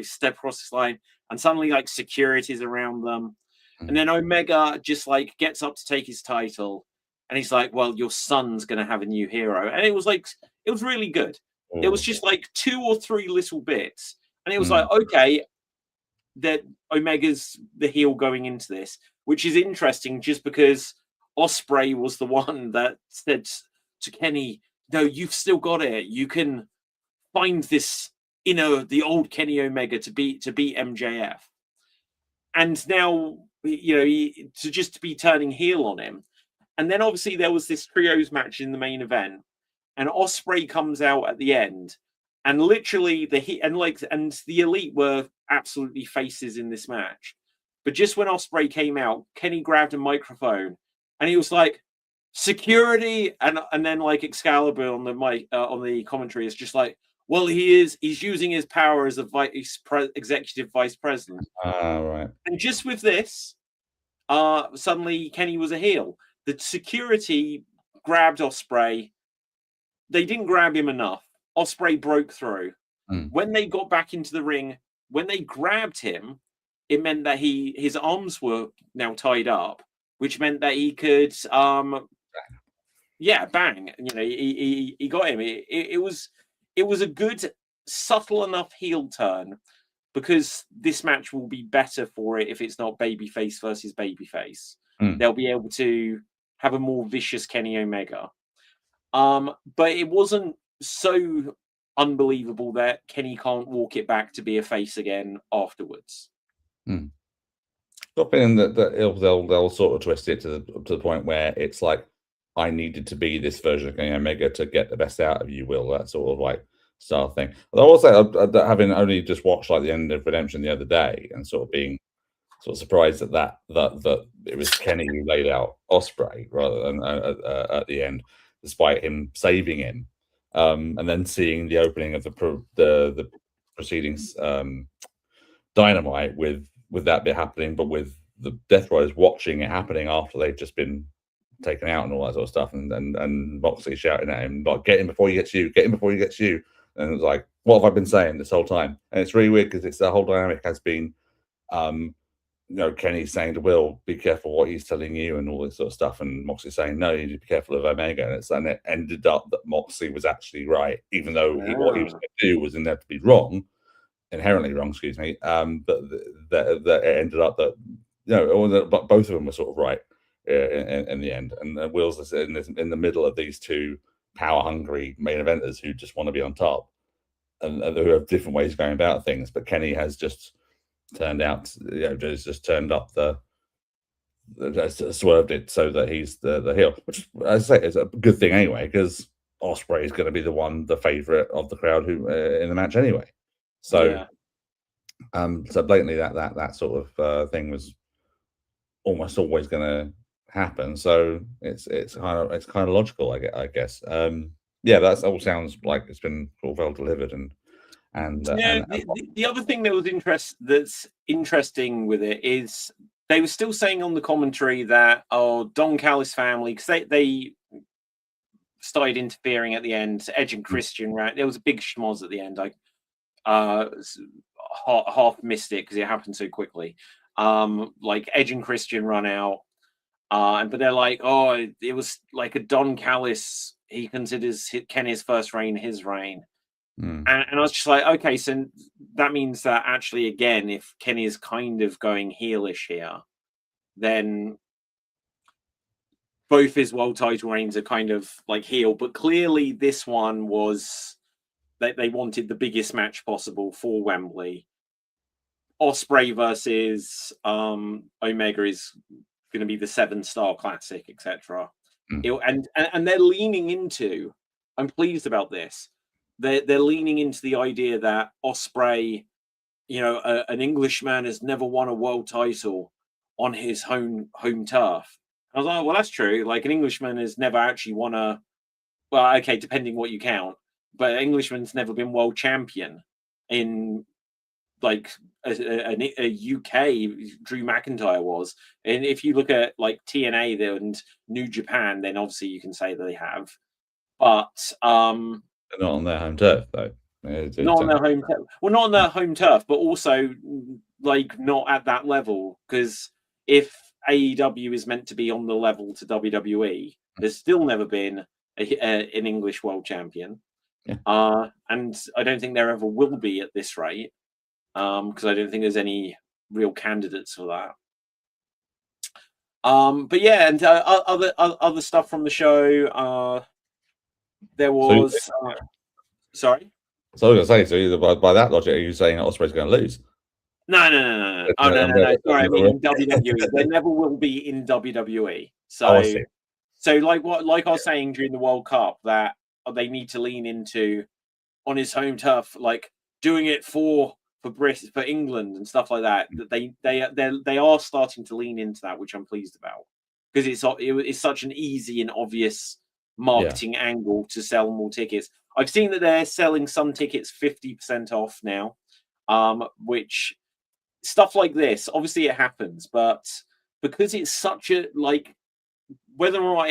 step across this line. And suddenly, like, security's around them. And then Omega just, like, gets up to take his title. And he's like, well, your son's going to have a new hero. And it was like, it was really good. It was just like 2 or 3 little bits. And it was like, okay, that Omega's the heel going into this, which is interesting just because Ospreay was the one that said to Kenny, no, you've still got it. You can find this, the old Kenny Omega to beat MJF. And now, to be turning heel on him. And then obviously there was this trios match in the main event, and Ospreay comes out at the end, and literally and the Elite were absolutely faces in this match. But just when Ospreay came out, Kenny grabbed a microphone and he was like, security, and then like Excalibur on the mic on the commentary is just like, well, he's using his power as a executive vice president, Right. and just with this, suddenly Kenny was a heel. The security grabbed Ospreay. They didn't grab him enough. Ospreay broke through. When they got back into the ring, when they grabbed him, it meant that his arms were now tied up, which meant that he could bang. You know, he got him. It was a good, subtle enough heel turn, because this match will be better for it if it's not babyface versus babyface. They'll be able to have a more vicious Kenny Omega. But it wasn't so unbelievable that Kenny can't walk it back to be a face again afterwards. Got feeling that they'll sort of twist it to the point where it's like, I needed to be this version of Kenny Omega to get the best out of you, Will. That sort of like style thing. But I will say, having only just watched like the end of Redemption the other day, and sort of being sort of surprised that it was Kenny who laid out Ospreay rather than at the end, despite him saving him, and then seeing the opening of the proceedings, Dynamite with that bit happening, but with the Death Riders watching it happening after they've just been taken out and all that sort of stuff, and Moxley shouting at him like, "Get him before he gets you! Get him before he gets you!" And it's like, what have I been saying this whole time? And it's really weird because it's the whole dynamic has been, Kenny saying to Will, "Be careful what he's telling you," and all this sort of stuff, and Moxley saying, "No, you need to be careful of Omega." And it ended up that Moxley was actually right, even though what he was going to do was inevitably wrong. Inherently wrong, excuse me. But that it ended up that but both of them were sort of right in the end. And Will's in the middle of these two power hungry main eventers who just want to be on top, and who have different ways of going about things. But Kenny has just turned out, just turned up swerved it so that he's the heel, which, as I say, is a good thing anyway, because Ospreay is going to be the favorite of the crowd who in the match anyway. So, so blatantly that sort of thing was almost always going to happen. So it's kind of logical, I guess. That all sounds like it's been well delivered, the other thing that was that's interesting with it is they were still saying on the commentary that Don Callis family, because they started interfering at the end. Edge and Christian, right? There was a big schmoz at the end. Half missed it because it happened so quickly. Like Edge and Christian run out, but they're like, "Oh, it was like a Don Callis. He considers Kenny's first reign his reign." And I was just like, okay, so that means that actually, again, if Kenny is kind of going heelish here, then both his world title reigns are kind of like heel. But clearly, this one was that they wanted the biggest match possible for Wembley. Ospreay versus Omega is going to be the 7-star classic, etc. And they're leaning into. I'm pleased about this. They're leaning into the idea that Ospreay, an Englishman has never won a world title on his home turf. I was like, well, that's true. Like, an Englishman has never actually won well, okay, depending what you count, but an Englishman's never been world champion in like a UK. Drew McIntyre was, and if you look at like TNA and New Japan, then obviously you can say that they have, but they're not on their home turf, though. Not on their home turf. Well, not on their home turf, but also like not at that level. Because if AEW is meant to be on the level to WWE, there's still never been an English world champion, and I don't think there ever will be at this rate. Because I don't think there's any real candidates for that. But yeah, and other stuff from the show. There was. Sorry. So I was going to say, so by that logic, are you saying Ospreay's going to lose? No. Oh, no. Sorry, I mean in WWE. There never will be in WWE. So like I was saying during the World Cup, that they need to lean into on his home turf, like doing it for England and stuff like that. That they are starting to lean into that, which I'm pleased about. because it's such an easy and obvious marketing angle to sell more tickets. I've seen that they're selling some tickets 50% off now, which stuff like this, obviously it happens, but because it's such a whether or not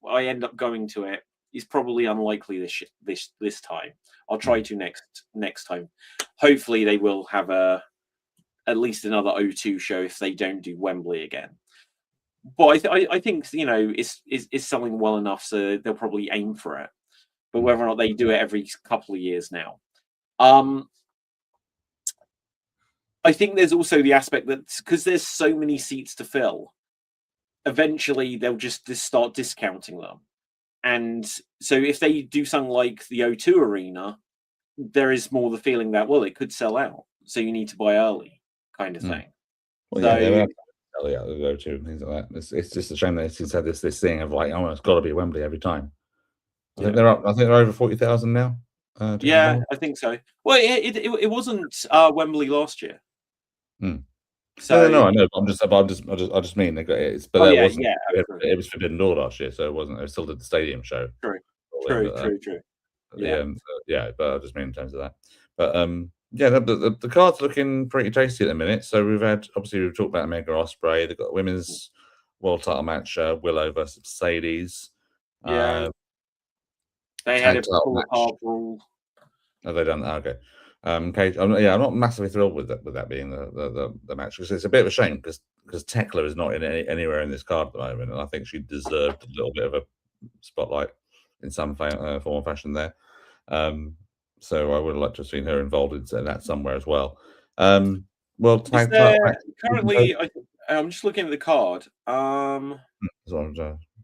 I end up going to it is probably unlikely this time. I'll try to next time. Hopefully they will have at least another O2 show if they don't do Wembley again. But I think it's selling well enough, so they'll probably aim for it. But whether or not they do it every couple of years now, I think there's also the aspect that because there's so many seats to fill, eventually they'll just start discounting them. And so if they do something like the O2 Arena, there is more the feeling that, well, it could sell out. So you need to buy early kind of thing. Well, yeah, they sell out the O2 and things like that. It's just a shame that it's had this thing of like, oh, it's got to be Wembley every time. I think they're up. I think they're over 40,000 now. Yeah, I think so. Well, it wasn't Wembley last year. So no, I know. I just mean they got it. But there wasn't. It was Forbidden Door last year, so it wasn't. It still did the stadium show. True. Yeah, but I just mean in terms of that. But yeah, the card's looking pretty tasty at the minute. So we've talked about Mega Osprey. They've got a women's world title match, Willow versus Mercedes. Yeah. They had a full hard rule. Have they done that? Okay. I'm not massively thrilled with that being the match, because it's a bit of a shame because Tekla is not in anywhere in this card at the moment, and I think she deserved a little bit of a spotlight in some form or fashion there. So I would have liked to have seen her involved in that somewhere as well. Currently, I'm just looking at the card. No,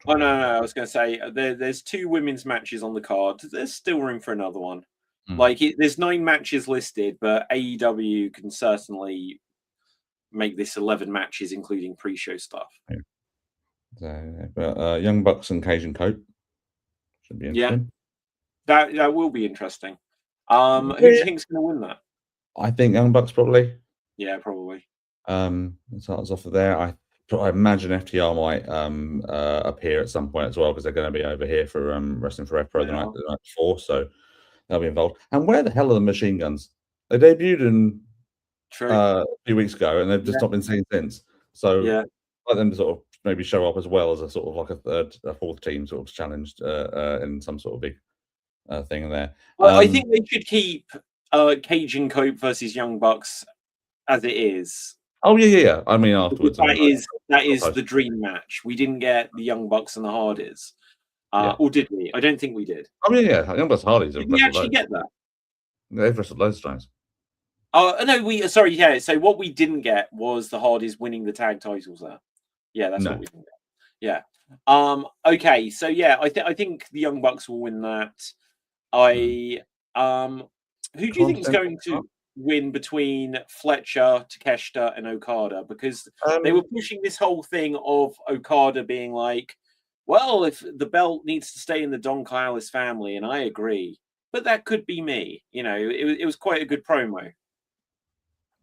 I was going to say there's 2 women's matches on the card. There's still room for another one. There's 9 matches listed, but AEW can certainly make this 11 matches, including pre-show stuff. But Young Bucks and Cajun Cope should be interesting. Yeah, that will be interesting. Who do you think's going to win that? I think Young Bucks probably. Yeah, probably. It starts off of there. I imagine FTR might appear at some point as well, because they're going to be over here for Wrestling for Pro the night before, so they'll be involved. And where the hell are the Machine Guns? They debuted a few weeks ago, and they've just not been seen since. So let them sort of maybe show up as well as a sort of like a fourth team sort of challenged in some sort of big thing in there. Well, I think they should keep Cajun Cope versus Young Bucks as it is. Oh yeah. I mean, afterwards, that is the dream match. We didn't get the Young Bucks and the Hardys, or did we? I don't think we did. I mean, yeah, Young Bucks Hardys. Did we actually get that? They've wrestled loads of times. Oh no, sorry. Yeah, so what we didn't get was the Hardys winning the tag titles there. Yeah, that's what we didn't get. Yeah. Okay. So yeah, I think the Young Bucks will win that. Who do you think is going to win between Fletcher, Takeshita, and Okada? Because they were pushing this whole thing of Okada being like, well, if the belt needs to stay in the Don Callis family, and I agree, but that could be me. It was quite a good promo.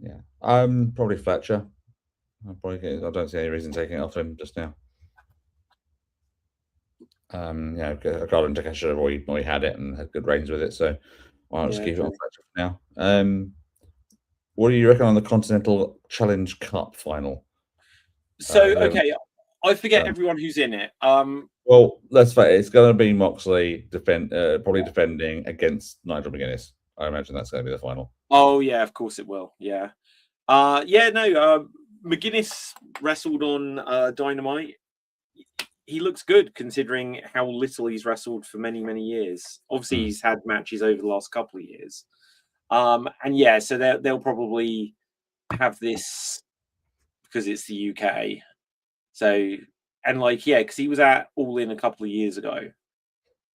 Yeah. Probably Fletcher. I don't see any reason taking it off him just now. Okada and Takeshita have already had it and had good reigns with it, so why not just keep it on Fletcher for now? What do you reckon on the Continental Challenge Cup final? So, okay, I forget everyone who's in it. Well, let's face it, it's going to be Moxley probably defending against Nigel McGuinness. I imagine that's going to be the final. Oh, yeah, of course it will. Yeah. McGuinness wrestled on Dynamite. He looks good considering how little he's wrestled for many, many years. Obviously, he's had matches over the last couple of years. So they'll probably have this because it's the UK. So, because he was at All In a couple of years ago.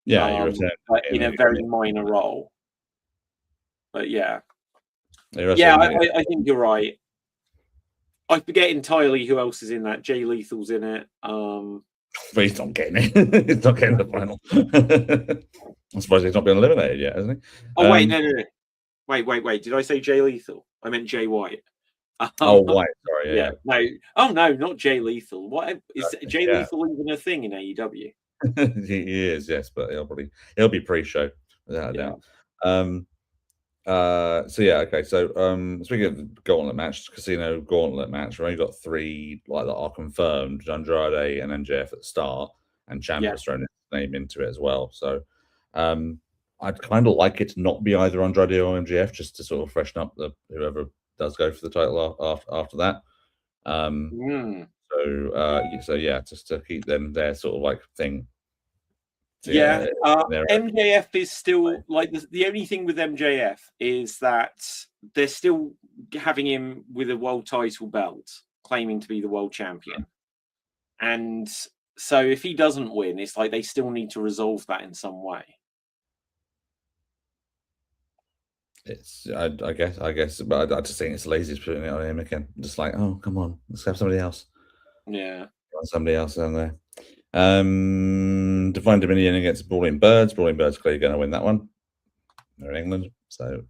Yeah, he returned in a very minor role. But yeah. I think you're right. I forget entirely who else is in that. Jay Lethal's in it. But he's not getting it. He's not getting the final. I'm surprised he's not been eliminated yet, hasn't he? Oh, wait, no. Wait. Did I say Jay Lethal? I meant Jay White. Oh, right. Sorry. Yeah, Yeah. no. Oh no, not Jay Lethal. What is Jay Yeah. Lethal even a thing in AEW? He is, yes, but he'll be pre-show without a Yeah, doubt. So yeah, okay. So speaking of the gauntlet match, casino gauntlet match, we've only got three like that are confirmed: Andrade and MJF at the start, and Ciampa yeah. has thrown his name into it as well. So I'd kind of like it to not be either Andrade or MJF, just to sort of freshen up the whoever does go for the title after that. Mm. So yeah, just to keep them their sort of like thing. Yeah, Their MJF is still like the only thing with MJF is that they're still having him with a world title belt, claiming to be the world champion. And so if he doesn't win, it's like they still need to resolve that in some way. It's I guess, but I just think it's lazy putting it on him again. Just like, oh, come on, let's have somebody else. Yeah. Somebody else down there. Divine Dominion against Brawling Birds. Brawling Birds clearly going to win that one. They're in England, so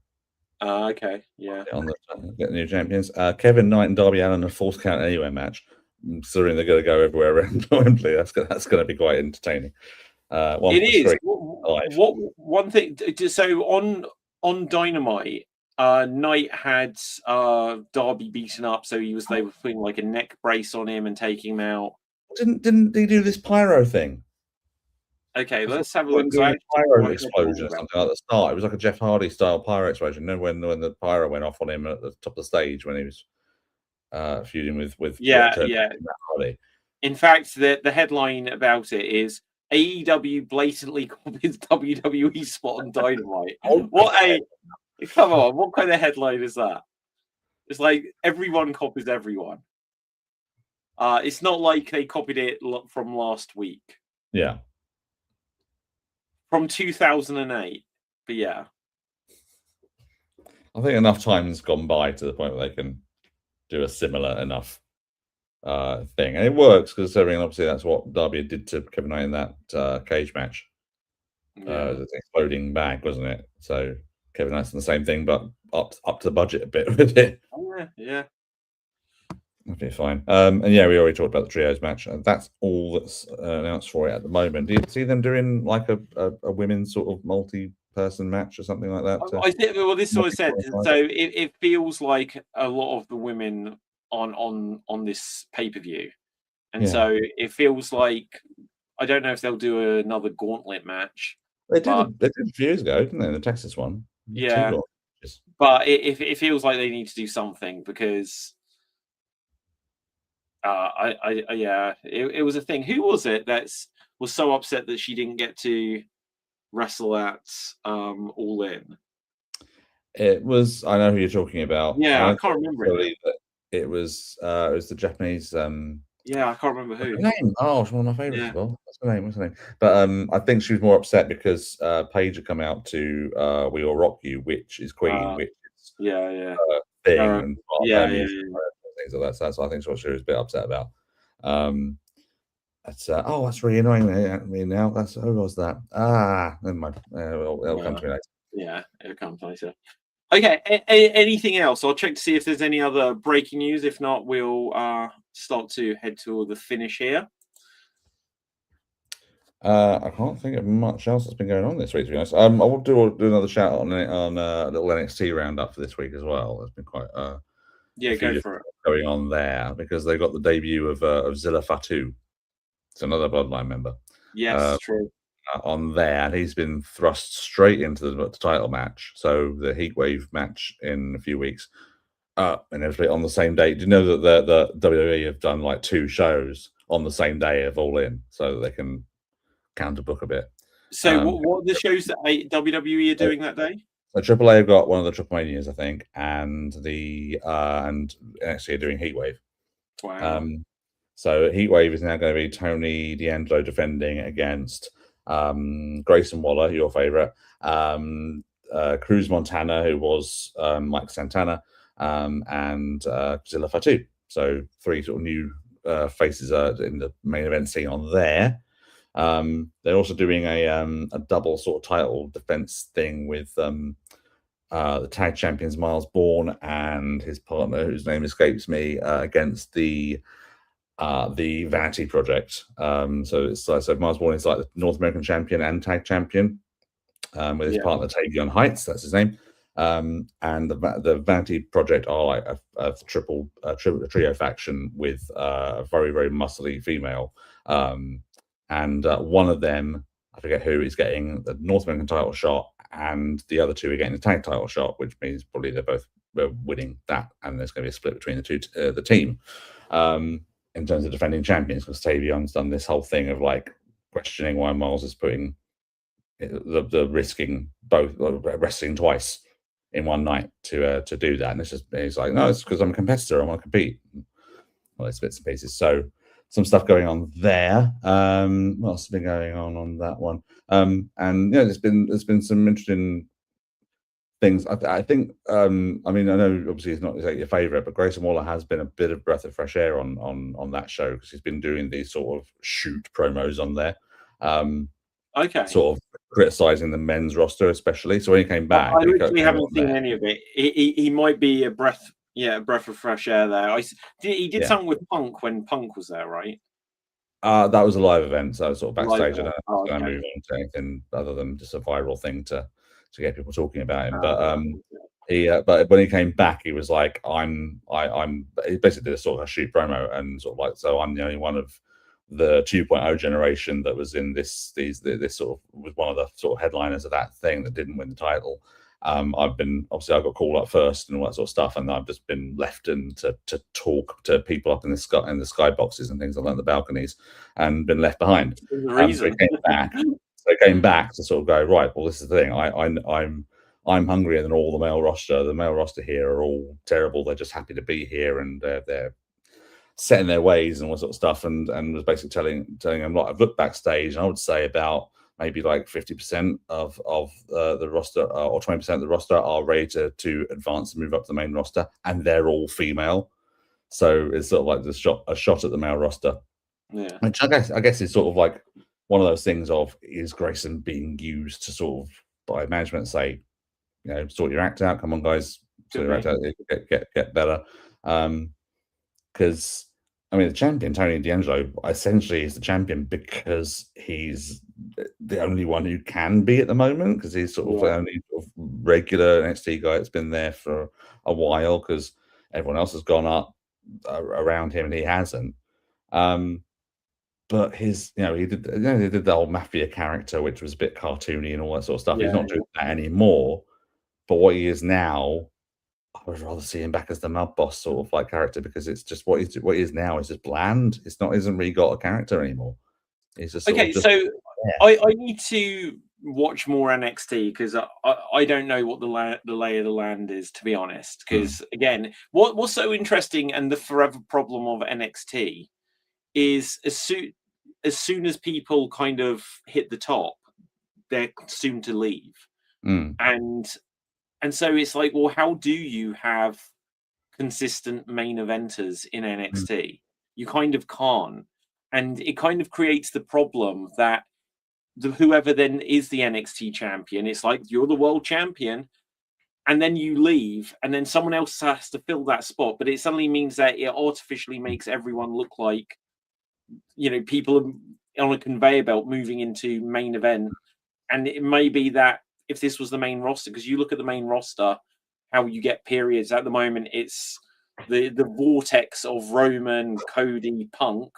Okay. Yeah. get on the get the new champions. Kevin Knight and Darby Allin a false count anywhere match. Considering they're going to go everywhere around Wembley, that's going to be quite entertaining. It is. What one thing? So on Dynamite, Knight had Darby beaten up, so they were putting like a neck brace on him and taking him out. Didn't they do this pyro thing? Okay, let's have a look. A pyro explosion or something at the start. It was like a Jeff Hardy style pyro explosion. You know when the pyro went off on him at the top of the stage when he was feuding with yeah. Hardy. In fact, the headline about it is AEW blatantly copies WWE spot on Dynamite. Come on, what kind of headline is that? It's like everyone copies everyone. It's not like they copied it from last week. Yeah. From 2008. But yeah. I think enough time's gone by to the point where they can do a similar enough thing. And it works because obviously that's what Darby did to Kevin Knight in that cage match. Yeah. The exploding bag, wasn't it? So Kevin Knight's done the same thing, but up to the budget a bit with it. Oh, yeah. That'd be fine. And yeah, we already talked about the trios match. And that's all that's announced for it at the moment. Do you see them doing like a women's sort of multi-person match or something like that? I think. Well, this is what I said. So it feels like a lot of the women on this pay-per-view, and so it feels like I don't know if they'll do another gauntlet match. They did a few years ago, didn't they? The Texas one. Yeah, but it feels like they need to do something because. It was a thing. Who was it was so upset that she didn't get to wrestle at All In? It was. I know who you're talking about. Yeah, I can't remember it. It was the Japanese. Yeah, I can't remember who. What's her name? Oh, it's one of my favorites as well. What's her name? But I think she was more upset because Paige had come out to "We Will Rock You," which is Queen, which is thing and things like that. So I think that's what she was a bit upset about. That's really annoying me now. Who was that? Never mind. It'll come to me later. Yeah, it'll come later. Okay. Anything else? I'll check to see if there's any other breaking news. If not, we'll start to head to the finish here. I can't think of much else that's been going on this week, to be honest. I will do another shout on a little NXT roundup for this week as well. There's been quite go for it. Going on there because they got the debut of Zilla Fatu. It's another Bloodline member. Yes, true. On there, and he's been thrust straight into the title match. So the Heatwave match in a few weeks, and everything on the same day. Do you know that the WWE have done like 2 shows on the same day of All In, so that they can counter book a bit. So what are the shows that WWE are doing that day? So AAA have got one of the Triple Manias, I think, and and NXT are doing Heatwave. Wow. So Heatwave is now going to be Tony D'Angelo defending against Grayson Waller, your favorite, Cruz Montana, who was Mike Santana, and Zilla Fatu. So 3 sort of new faces in the main event scene on there. They're also doing a double sort of title defense thing with the tag champions Miles Bourne and his partner, whose name escapes me, against the Vanity Project. So it's so Miles Bourne is like the North American champion and tag champion, with his partner Tavion Heights, that's his name. And the Vanity Project are like a trio faction with a very, very muscly female. And one of them, I forget who, is getting the North American title shot, and the other two are getting the tag title shot, which means probably they're both winning that, and there's going to be a split between the two, the team, in terms of defending champions, because Tavion's done this whole thing of like questioning why Miles is putting the risking both wrestling twice in one night to do that, and he's like, no, it's because I'm a competitor, I want to compete. Well, it's bits and pieces. So some stuff going on there. What else has been going on that one? And there's been some interesting things. I think. I mean, I know obviously it's not exactly your favorite, but Grayson Waller has been a bit of breath of fresh air on that show, because he's been doing these sort of shoot promos on there. Okay. Sort of criticizing the men's roster, especially. So when he came back, I literally haven't seen any of it. He might be a breath of fresh air there. He did something with Punk when Punk was there, right? That was a live event, so sort of backstage. I don't know if Oh, it's going to move on to anything other than just a viral thing to get people talking about him. But when he came back, he was like, he basically did a sort of a shoot promo, and sort of like, so I'm the only one of the 2.0 generation that was in this sort of, was one of the sort of headliners of that thing that didn't win the title. I got called up first and all that sort of stuff, and I've just been left in to talk to people up in the sky boxes and things like that, the balconies, and been left behind. So he came back to sort of go, right, well, this is the thing. I'm hungrier than all the male roster. The male roster here are all terrible. They're just happy to be here, and they're set in their ways and all sort of stuff, and was basically telling them, like, I've looked backstage, and I would say about maybe like 50% of the roster, or 20% of the roster, are ready to advance and move up to the main roster, and they're all female. So it's sort of like a shot at the male roster, which I guess is sort of like one of those things of, is Grayson being used to sort of by management say, sort your act out, come on guys, sort your act out, get better. Because I mean, the champion, Tony D'Angelo, essentially is the champion because he's the only one who can be at the moment, because he's sort of the only sort of regular NXT guy that's been there for a while, because everyone else has gone up around him and he hasn't. But he did the whole mafia character, which was a bit cartoony and all that sort of stuff. He's not doing that anymore. But what he is now, I would rather see him back as the Mud Boss sort of like character, because it's just what he is now is just bland. Isn't really got a character anymore. He's just I need to watch more NXT, because I don't know what the lay of the land is, to be honest. Because again, what's so interesting, and the forever problem of NXT is as soon as people kind of hit the top, they're soon to leave. And so it's like, well, how do you have consistent main eventers in NXT? You kind of can't. And it kind of creates the problem that whoever then is the NXT champion, it's like, you're the world champion, and then you leave, and then someone else has to fill that spot. But it suddenly means that it artificially makes everyone look like, people on a conveyor belt moving into main event. And it may be that if this was the main roster, because you look at the main roster, how you get periods at the moment, it's the vortex of Roman, Cody, Punk,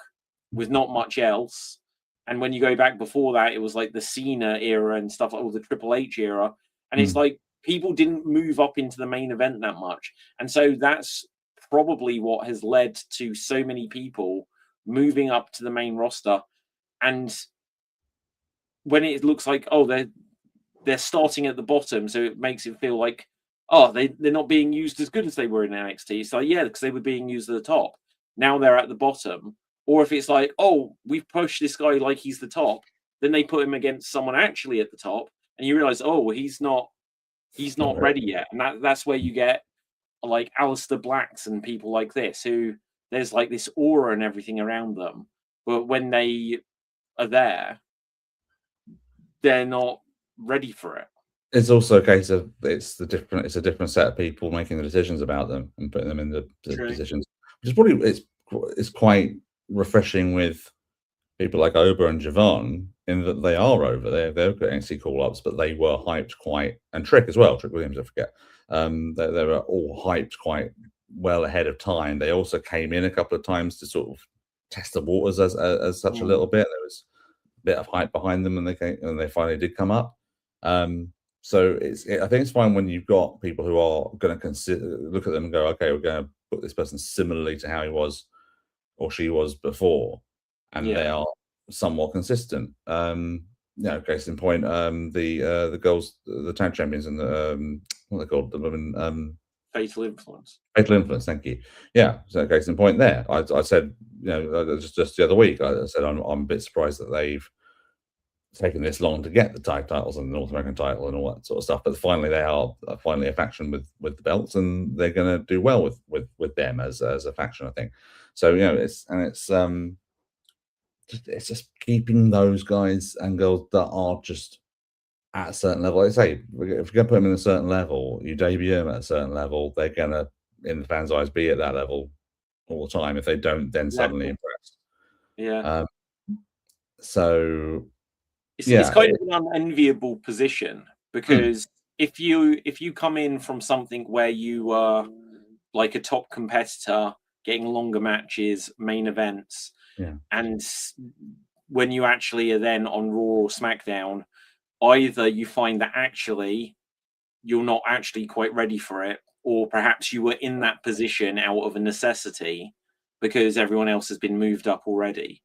with not much else. And when you go back before that, it was like the Cena era and stuff, like, or the Triple H era. And it's like, people didn't move up into the main event that much. And so that's probably what has led to so many people moving up to the main roster. And when it looks like, they're starting at the bottom, so it makes it feel like, they're not being used as good as they were in NXT. So because they were being used at the top. Now they're at the bottom. Or if it's like, we've pushed this guy like he's the top, then they put him against someone actually at the top, and you realize, he's not ready yet. And that's where you get like Aleister Blacks and people like this, who there's like this aura and everything around them, but when they are there, they're not ready for it. It's also a case of it's a different set of people making the decisions about them and putting them in the positions, which is probably it's quite refreshing with people like Oba and Javon in that they are over. They're getting NXT call-ups, but they were hyped quite, and Trick as well, Trick Williams, I forget. They were all hyped quite well ahead of time. They also came in a couple of times to sort of test the waters as such a little bit. There was a bit of hype behind them, and they finally did come up. So I think it's fine when you've got people who are going to look at them and go, okay, we're going to put this person similarly to how he was or she was before, and they are somewhat consistent. Case in point, the girls, the tag champions, and the what are they called? The women. Fatal Influence. Fatal Influence. Thank you. Yeah. So case in point there. I said, just the other week, I said I'm a bit surprised that they've taken this long to get the tag titles and the North American title and all that sort of stuff, but finally they are finally a faction with the belts, and they're going to do well with them as a faction, I think. So it's just keeping those guys and girls that are just at a certain level. Like I say, if you're going to put them in a certain level, you debut them at a certain level, they're going to, in the fans' eyes, be at that level all the time. If they don't, then suddenly impress. Yeah. So it's kind of an unenviable position, because if you come in from something where you are like a top competitor, getting longer matches, main events, and when you actually are then on Raw or SmackDown, either you find that actually you're not actually quite ready for it, or perhaps you were in that position out of a necessity because everyone else has been moved up already.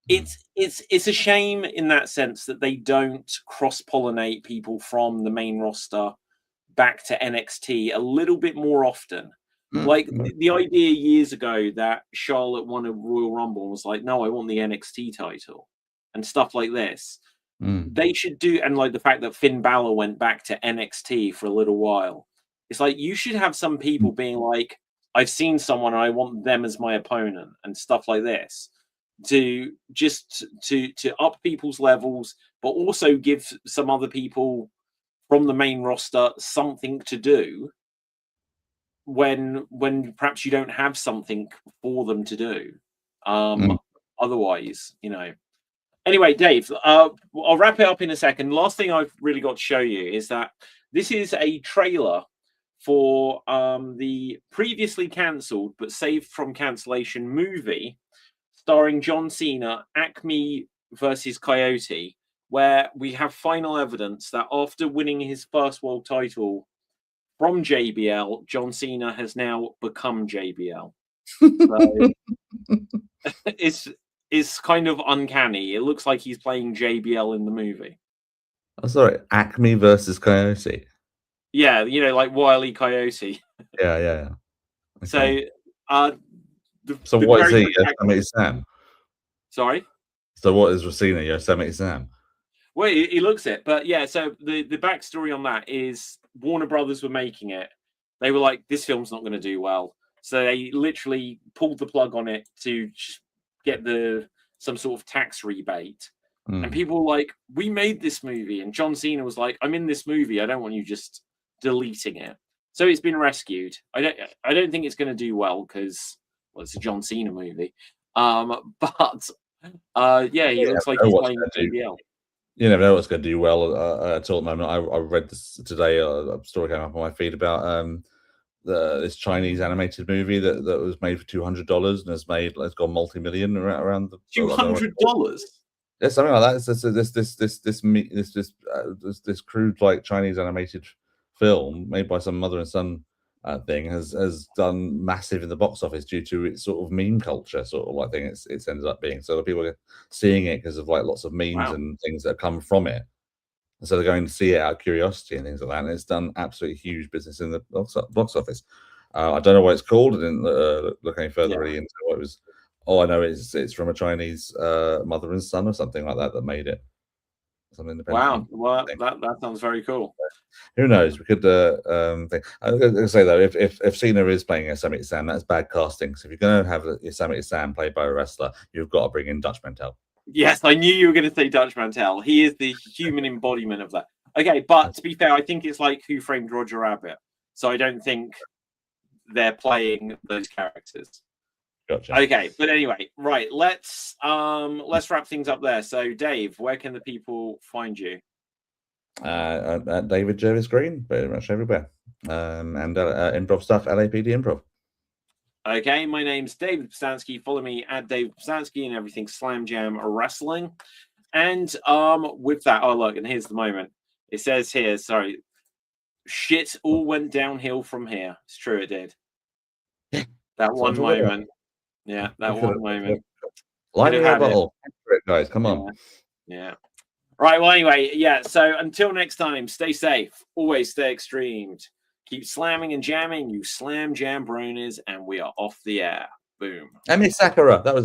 It's a shame in that sense that they don't cross-pollinate people from the main roster back to NXT a little bit more often. Like the idea years ago that Charlotte won a Royal Rumble and was like, no, I want the NXT title and stuff like this. They should do, and like the fact that Finn Balor went back to NXT for a little while. It's like you should have some people being like, I've seen someone and I want them as my opponent and stuff like this. To up people's levels, but also give some other people from the main roster something to do when perhaps you don't have something for them to do. Otherwise, Anyway, Dave, I'll wrap it up in a second. Last thing I've really got to show you is that this is a trailer for the previously cancelled but saved from cancellation movie starring John Cena, Acme versus Coyote, where we have final evidence that after winning his first world title from JBL, John Cena has now become JBL. So it's kind of uncanny. It looks like he's playing JBL in the movie. Oh, sorry, Acme versus Coyote. Yeah, like Wile E. Coyote. Yeah. Okay. So what is he? Yosemite Sam. Sorry. So what is Racina? Yosemite Sam. Well, he looks it, but yeah. So the backstory on that is Warner Brothers were making it. They were like, this film's not going to do well, so they literally pulled the plug on it to get some sort of tax rebate. And people were like, we made this movie, and John Cena was like, I'm in this movie. I don't want you just deleting it. So it's been rescued. I don't think it's going to do well because it's a John Cena movie. But he looks like he's playing JBL. You never know what's going to do well at all at the moment. I read this today. A story came up on my feed about this Chinese animated movie that was made for $200 and has gone multi-million around the $200. Yeah, something like that. This crude like Chinese animated film made by some mother and son thing has done massive in the box office due to its sort of meme culture sort of like thing it's ended up being. So the people are seeing it because of like lots of memes and things that come from it. And so they're going to see it out of curiosity and things like that. And it's done absolutely huge business in the box office. I don't know what it's called. I didn't look any further really into what it was. All I know is it's from a Chinese mother and son or something like that made it. Some independent. Wow, well, that sounds very cool. Who knows? We could think. I'm going to say though, if Cena is playing Yosemite Sam, that's bad casting. So if you're going to have Yosemite Sam played by a wrestler, you've got to bring in Dutch Mantel. Yes, I knew you were going to say Dutch Mantel. He is the human embodiment of that. Okay, but to be fair, I think it's like Who Framed Roger Rabbit, so I don't think they're playing those characters. Gotcha. Okay, but anyway, right, let's wrap things up there. So Dave, where can the people find you? At David Jervis Green, pretty much everywhere. And improv stuff, LAPD Improv. Okay, my name's David Psansky. Follow me at David Psansky and everything Slam Jam Wrestling. And with that, oh look, and here's the moment. It says here, sorry, shit all went downhill from here. It's true, it did. That one moment. Yeah, that one moment. Lightning in a bottle, guys. Come on. Yeah. Right. Well, anyway, yeah. So until next time, stay safe. Always stay extremed. Keep slamming and jamming, you slam jam bronies, and we are off the air. Boom. Emi Sakura. That was